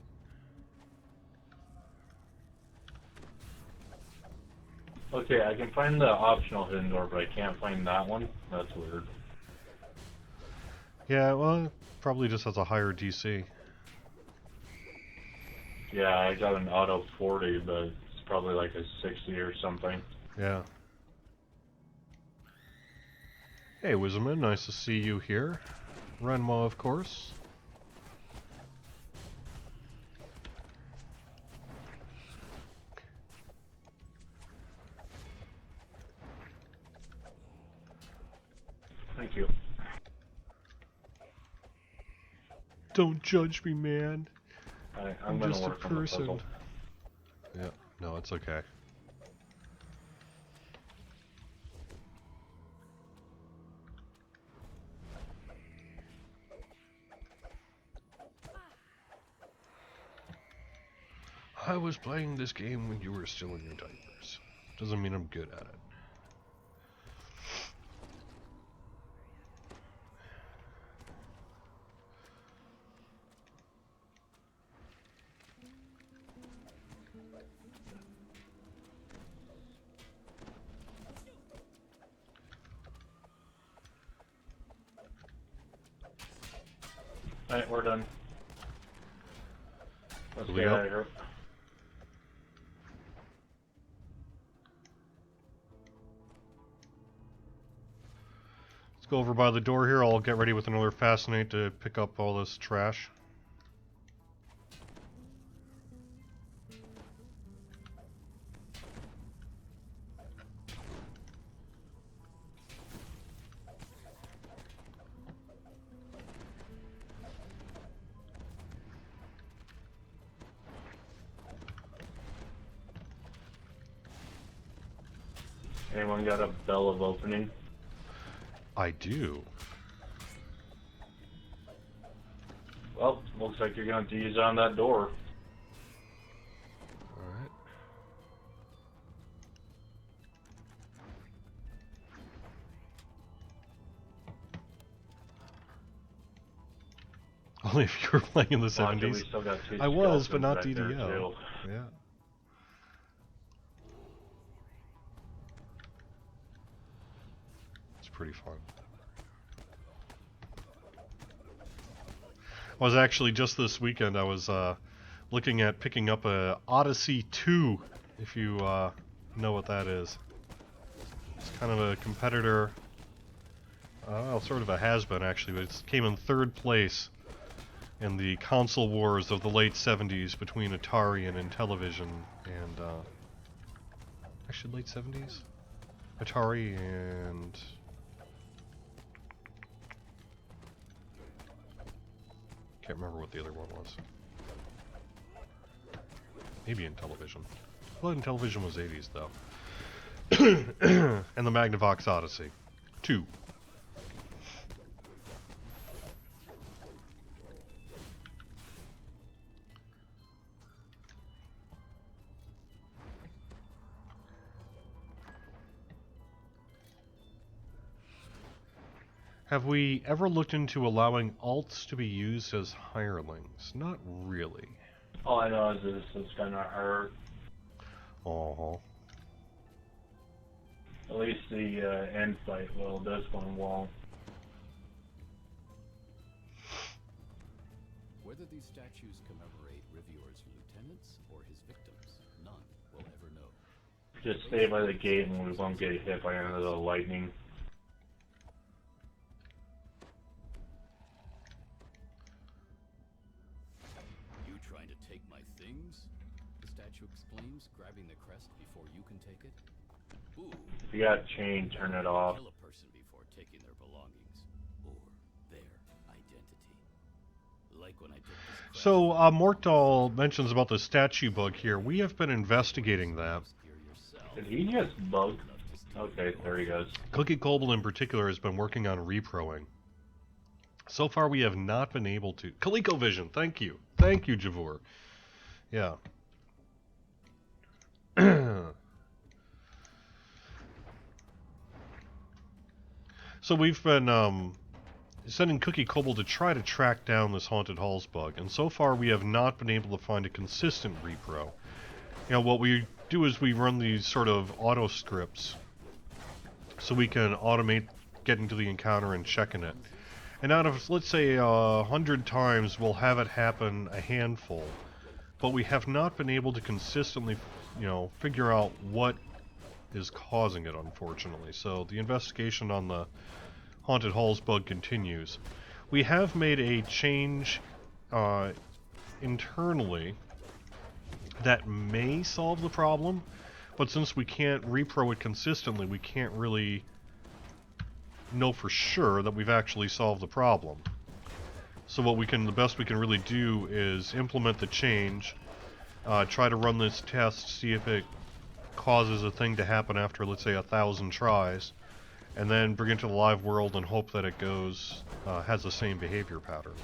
Okay, I can find the optional hidden door, but I can't find that one. That's weird. Yeah, well, it probably just has a higher DC. Yeah, I got an auto 40, but it's probably like a 60 or something. Yeah. Hey, Wizardman, nice to see you here. Renma, of course. Don't judge me, man. I'm gonna just a work on the person. puzzle. Yeah, no, it's okay. I was playing this game when you were still in your diapers. Doesn't mean I'm good at it. Alright, we're done. Let's Here we get go. out of here. Let's go over by the door here. I'll get ready with another Fascinate to pick up all this trash. Anyone got a bell of opening? I do. Well, looks like you're going to have to use it on that door. Alright. Only if you were playing in the Well, 70s. we still got two I was, but skeletons not back there, DDO. too. Yeah. It's pretty fun. I was actually just this weekend. I was looking at picking up a Odyssey 2, if you know what that is. It's kind of a competitor. Well, sort of a has-been actually, but it came in 3rd place in the console wars of the late 70s between Atari and Intellivision, and actually late 70s? Atari and can't remember what the other one was. Maybe Intellivision. Well, Intellivision was 80s though. And the Magnavox Odyssey 2. Have we ever looked into allowing alts to be used as hirelings? Not really. All I know is this is going to hurt. Oh. At least the end fight will. This one won't. Whether these statues commemorate Rivior's lieutenants or his victims, none will ever know. Just stay by the gate and we won't get hit by any of the lightning. You trying to take my things? The statue exclaims, grabbing the crest before you can take it. Ooh. If you got chain, turn it off. Kill a person before taking their belongings or their identity. Like when I took this crest. So, Mortal mentions about the statue bug here. We have been investigating that. Did he just bug? Okay, there he goes. Cookie Cobble in particular has been working on reproing. So far we have not been able to... ColecoVision, thank you. Thank you, Javor. Yeah. So we've been sending Cookie Cobble to try to track down this Haunted Halls bug, and so far we have not been able to find a consistent repro. You know, what we do is we run these sort of auto scripts so we can automate getting to the encounter and checking it. And out of, let's say, 100 times, we'll have it happen a handful. But we have not been able to consistently, you know, figure out what is causing it, unfortunately. So the investigation on the Haunted Halls bug continues. We have made a change internally that may solve the problem, but since we can't repro it consistently, we can't really know for sure that we've actually solved the problem. So the best we can really do is implement the change, try to run this test, see if it causes a thing to happen after, let's say, 1,000 tries, and then bring it to the live world and hope that it has the same behavior pattern.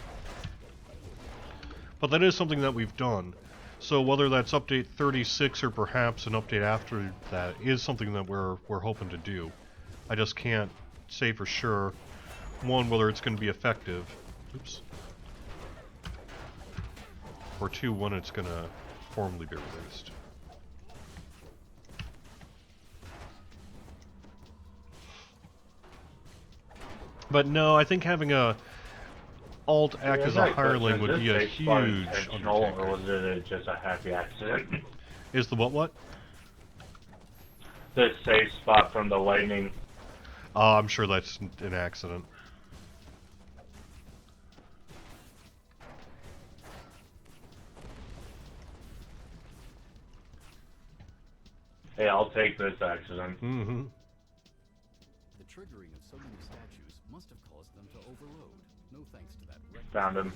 But that is something that we've done. So whether that's update 36 or perhaps an update after that is something that we're hoping to do. I just can't say for sure, one, whether it's going to be effective, oops, or two, when it's going to formally be released. But no, I think having a alt act as a hireling would be a huge undertaking. Or was it just a happy accident? Is the what? The safe spot from the lightning. I'm sure that's an accident. Hey, I'll take this accident. Mm-hmm. The triggering of so many statues must have caused them to overload. No thanks to that wreck. Found him.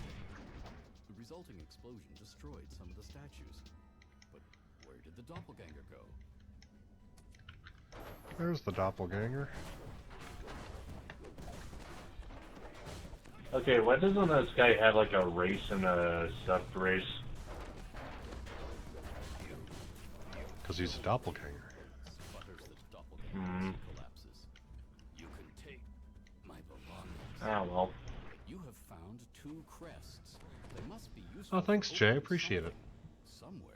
The resulting explosion destroyed some of the statues. But where did the doppelganger go? There's the doppelganger. Okay, why doesn't this guy have like a race and a sub race? Because he's a doppelganger. Sputters the doppelganger collapses. You can take my belongings. Oh well. You have found 2 crests. They must be useful. Oh, thanks, Jay. I appreciate it. Somewhere.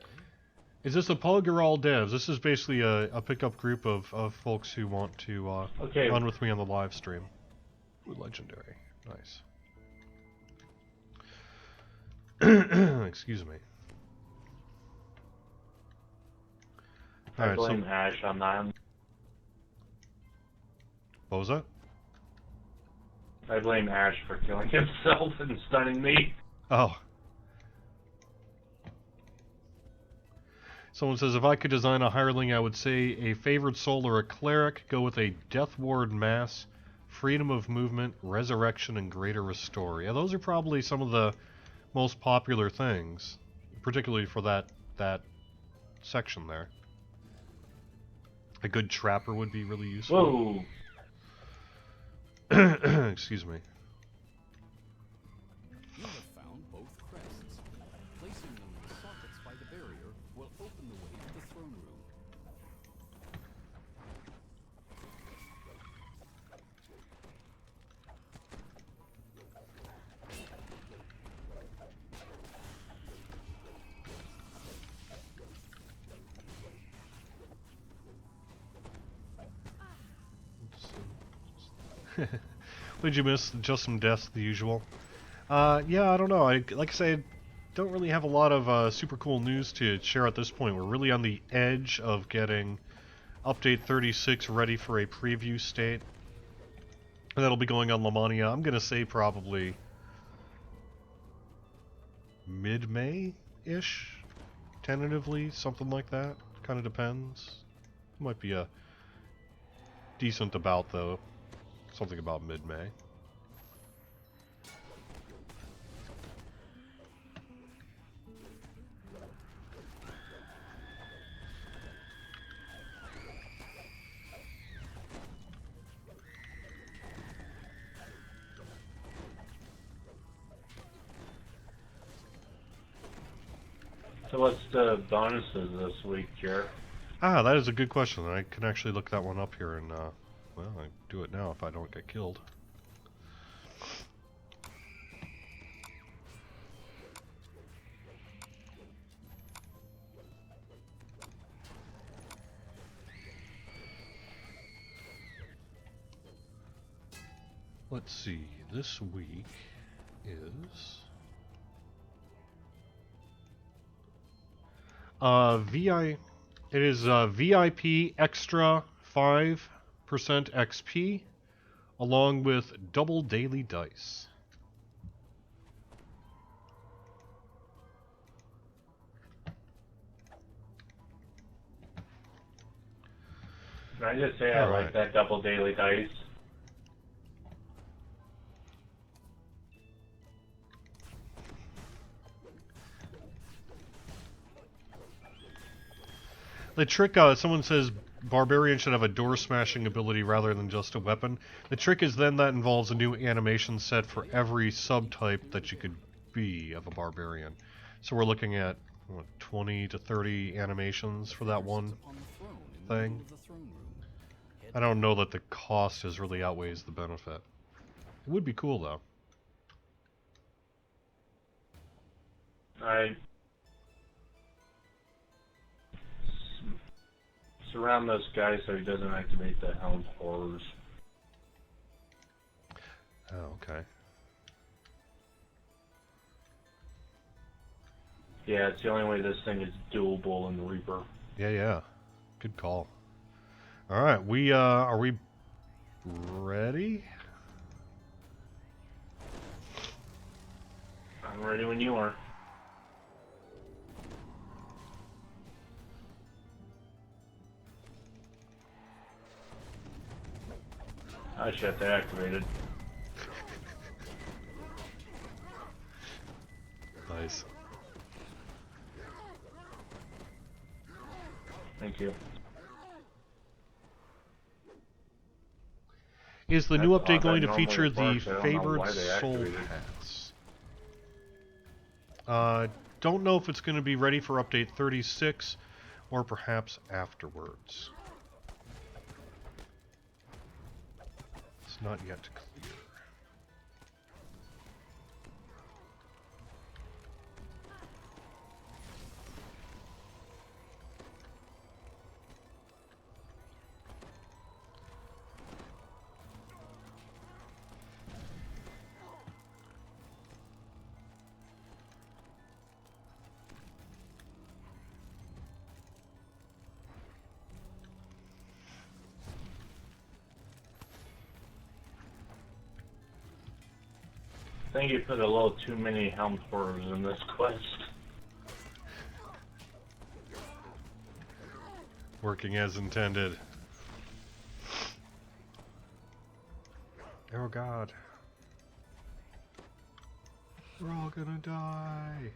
Is this a pug or all devs? This is basically a pickup group of folks who want to run with me on the live stream. Ooh, legendary. Nice. Excuse me. I blame Ash on that. What was that? I blame Ash for killing himself and stunning me. Oh. Someone says, if I could design a hireling, I would say a favored soul or a cleric. Go with a Death Ward Mass, freedom of movement, resurrection, and greater restore. Yeah, those are probably some of the most popular things, particularly for that section there. A good trapper would be really useful. Whoa! Excuse me. You have found both crests. Placing them in the sockets by the barrier will open the way to the throne room. What did you miss? Just some deaths, the usual. Yeah, I don't know. Like I said, don't really have a lot of super cool news to share at this point. We're really on the edge of getting update 36 ready for a preview state. And that'll be going on Lamania. I'm gonna say probably mid-May-ish, tentatively, something like that. Kind of depends. Might be a decent about though. Something about mid-May. So what's the bonuses this week, Jer? Ah, that is a good question. I can actually look that one up here and, well, I do it now if I don't get killed. Let's see, this week is... It is VIP Extra 5% XP, along with double daily dice. Can I just say I like that double daily dice? The trick, someone says Barbarian should have a door smashing ability rather than just a weapon. The trick is then that involves a new animation set for every subtype that you could be of a Barbarian. So we're looking at, what, 20 to 30 animations for that one thing. I don't know that the cost is really outweighs the benefit. It would be cool, though. I surround those guys so he doesn't activate the Helm Horrors. Oh, okay. Yeah, it's the only way this thing is doable in the Reaper. Yeah. Good call. Alright, are we ready? I'm ready when you are. I shut that activated. Nice. Thank you. Is the new That's update odd, going that to feature normally the works. I don't know favored why they soul activated. paths? Don't know if it's going to be ready for update 36 or perhaps afterwards. It's not yet clear. I think you put a little too many Helm Horrors in this quest. Working as intended. Oh god. We're all gonna die.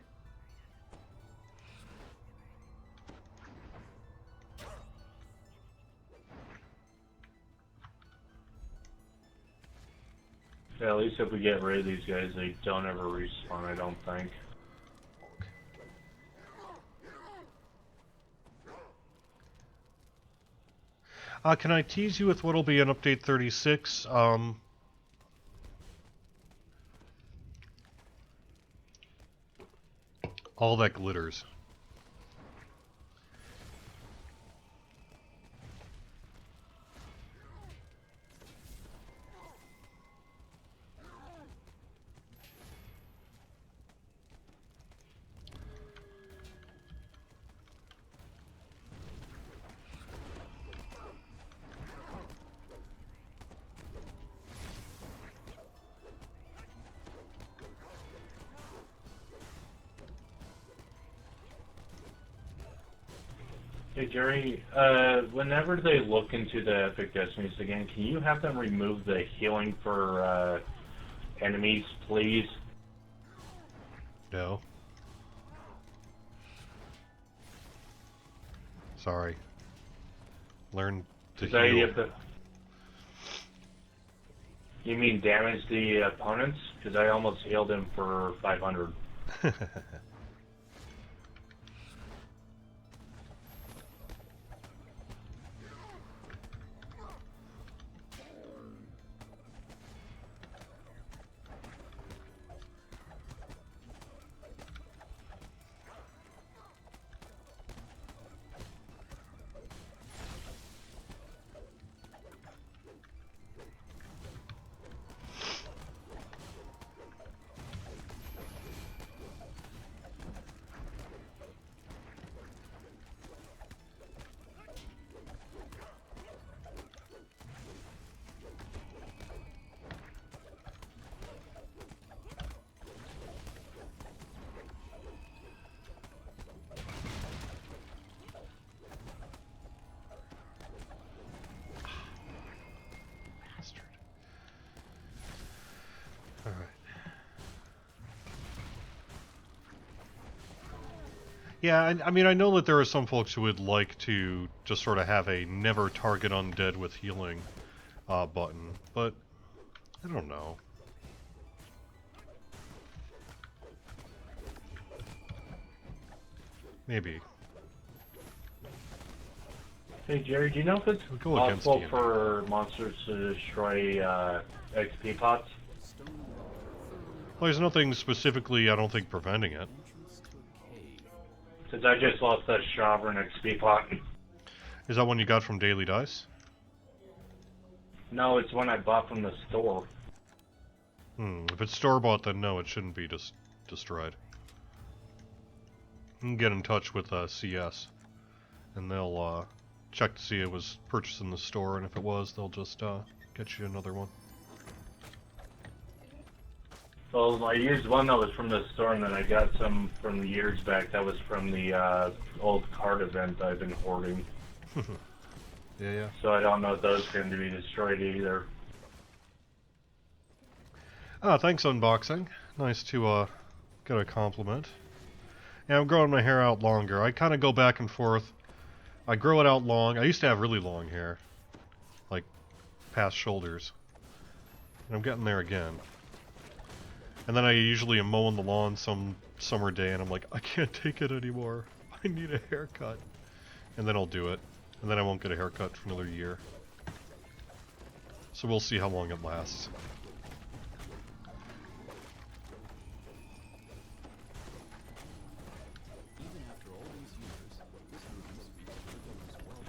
Yeah, at least if we get rid of these guys, they don't ever respawn, I don't think. Can I tease you with what'll be in update 36? All that glitters. Hey Jerry, whenever they look into the Epic Destinies again, can you have them remove the healing for enemies, please? No. Sorry. Learn to Is that you heal. have to... You mean damage the opponents? Because I almost healed him for 500. Yeah, I mean, I know that there are some folks who would like to just sort of have a never target undead with healing button, but I don't know. Maybe. Hey Jerry, do you know if it's We'll go against possible D&D. for monsters to destroy XP pots? Well, there's nothing specifically, I don't think, preventing it. Since I just lost that Sovereign XP pot. Is that one you got from Daily Dice? No, it's one I bought from the store. If it's store-bought, then no, it shouldn't be destroyed. You can get in touch with CS, and they'll check to see it was purchased in the store, and if it was, they'll just get you another one. Well, I used one that was from the store, and then I got some from the years back. That was from the old card event I've been hoarding. Yeah. So I don't know if those can be destroyed either. Ah, thanks, Unboxing. Nice to get a compliment. Yeah, I'm growing my hair out longer. I kind of go back and forth. I grow it out long. I used to have really long hair. Like, past shoulders. And I'm getting there again. And then I usually am mowing the lawn some summer day, and I'm like, I can't take it anymore. I need a haircut. And then I'll do it. And then I won't get a haircut for another year. So we'll see how long it lasts.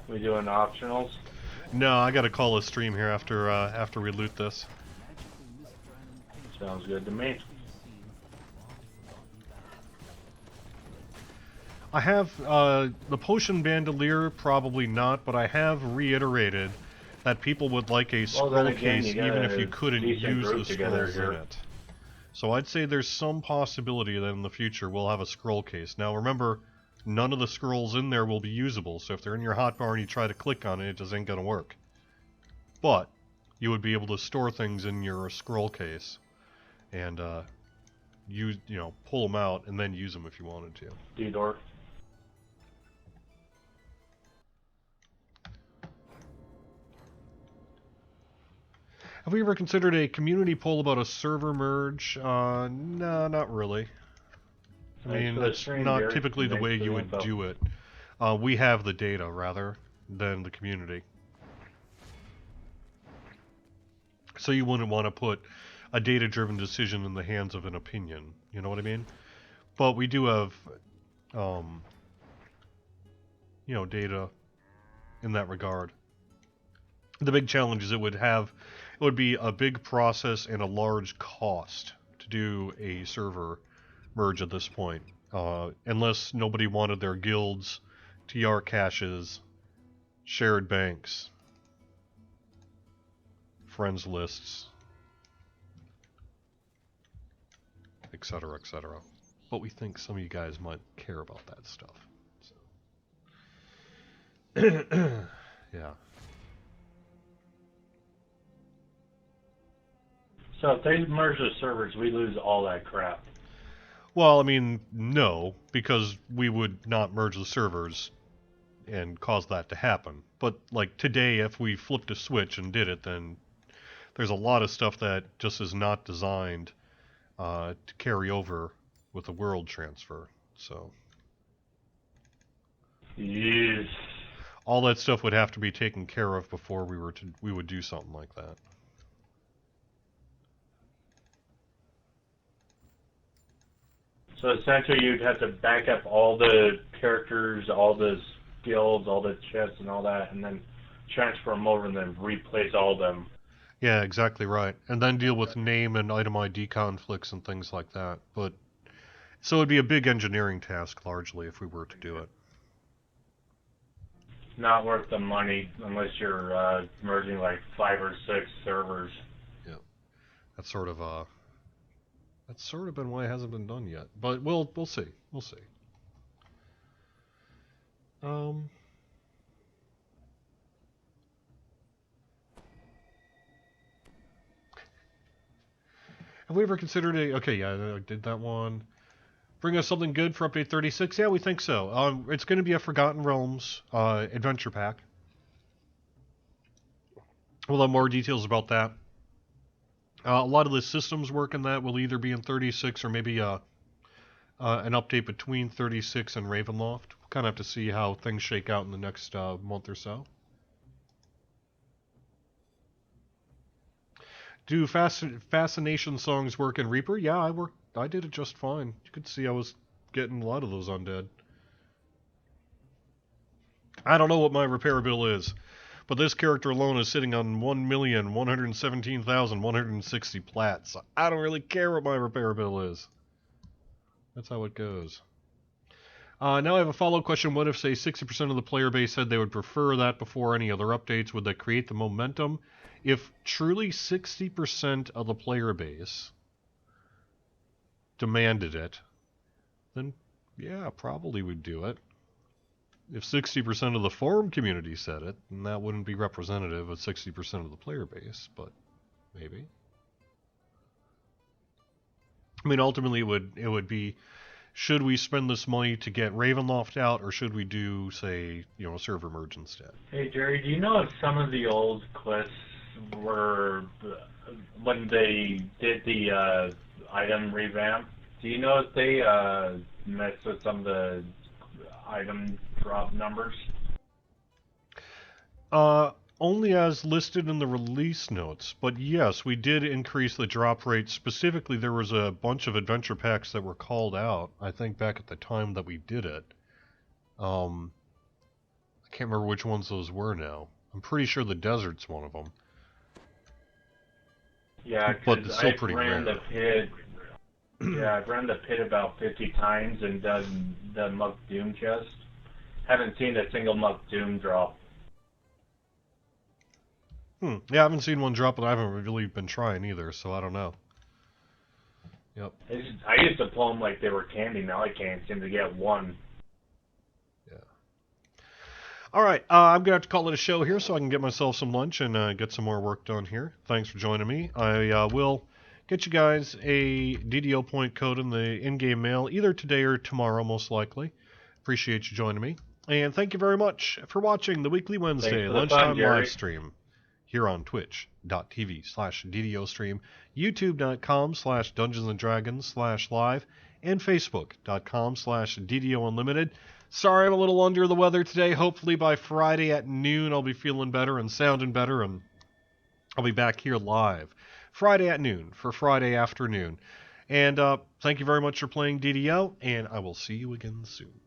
We doing optionals? No, I gotta call a stream here after we loot this. Sounds good to me. I have the potion bandolier, probably not, but I have reiterated that people would like a scroll then again, case you got even if a you couldn't decent use group the together scrolls in here. it. So I'd say there's some possibility that in the future we'll have a scroll case. Now remember, none of the scrolls in there will be usable, so if they're in your hotbar and you try to click on it, it just ain't gonna work. But you would be able to store things in your scroll case and pull them out and then use them if you wanted to. D-Dork. Have we ever considered a community poll about a server merge? No, not really. I mean, that's not typically the way you would do it. We have the data, rather, than the community. So you wouldn't want to put a data-driven decision in the hands of an opinion. You know what I mean? But we do have, data in that regard. The big challenge is it would be a big process and a large cost to do a server merge at this point, unless nobody wanted their guilds, TR caches, shared banks, friends lists, etc., etc. But we think some of you guys might care about that stuff. So. Yeah. So if they merge the servers, we lose all that crap. Well, I mean, no, because we would not merge the servers and cause that to happen. But, like, today, if we flipped a switch and did it, then there's a lot of stuff that just is not designed to carry over with a world transfer. So Yes. all that stuff would have to be taken care of before we would do something like that. So essentially you'd have to back up all the characters, all the skills, all the chests and all that, and then transfer them over and then replace all of them. Yeah, exactly right. And then deal with name and item ID conflicts and things like that. But so it'd be a big engineering task largely if we were to do it. Not worth the money unless you're merging like 5 or 6 servers. Yeah. That's sort of been why it hasn't been done yet. But we'll see. We'll see. Have we ever considered okay, yeah, I did that one. Bring us something good for Update 36? Yeah, we think so. It's going to be a Forgotten Realms adventure pack. We'll have more details about that. A lot of the systems work in that will either be in 36 or maybe an update between 36 and Ravenloft. We'll kind of have to see how things shake out in the next month or so. Do Fascination songs work in Reaper? Yeah, I did it just fine. You could see I was getting a lot of those undead. I don't know what my repair bill is, but this character alone is sitting on 1,117,160 plats. So I don't really care what my repair bill is. That's how it goes. Now I have a follow-up question. What if, say, 60% of the player base said they would prefer that before any other updates? Would that create the momentum? If truly 60% of the player base demanded it, then yeah, probably would do it. If 60% of the forum community said it, then that wouldn't be representative of 60% of the player base, but maybe. I mean, ultimately it would be, should we spend this money to get Ravenloft out, or should we do, say, a server merge instead? Hey, Jerry, do you know if some of the old quests were, when they did the item revamp, do you know if they messed with some of the item drop numbers? Only as listed in the release notes, but yes, we did increase the drop rate. Specifically, there was a bunch of adventure packs that were called out, I think back at the time that we did it. I can't remember which ones those were now. I'm pretty sure the desert's one of them. Yeah, but because still I've pretty ran rare. the pit. Yeah, I've run the pit about 50 times and done the Muck Doom chest. Haven't seen a single Muck Doom drop. Yeah, I haven't seen one drop, but I haven't really been trying either, so I don't know. Yep. I used to pull them like they were candy. Now I can't seem to get one. Yeah. All right, I'm going to have to call it a show here so I can get myself some lunch and get some more work done here. Thanks for joining me. I will get you guys a DDO point code in the in-game mail either today or tomorrow, most likely. Appreciate you joining me. And thank you very much for watching the weekly Wednesday Lunchtime Livestream here on twitch.tv/DDO stream, youtube.com/DungeonsandDragons/live, and facebook.com/DDO Unlimited. Sorry I'm a little under the weather today. Hopefully by Friday at noon I'll be feeling better and sounding better, and I'll be back here live Friday at noon for Friday afternoon. And thank you very much for playing DDO, and I will see you again soon.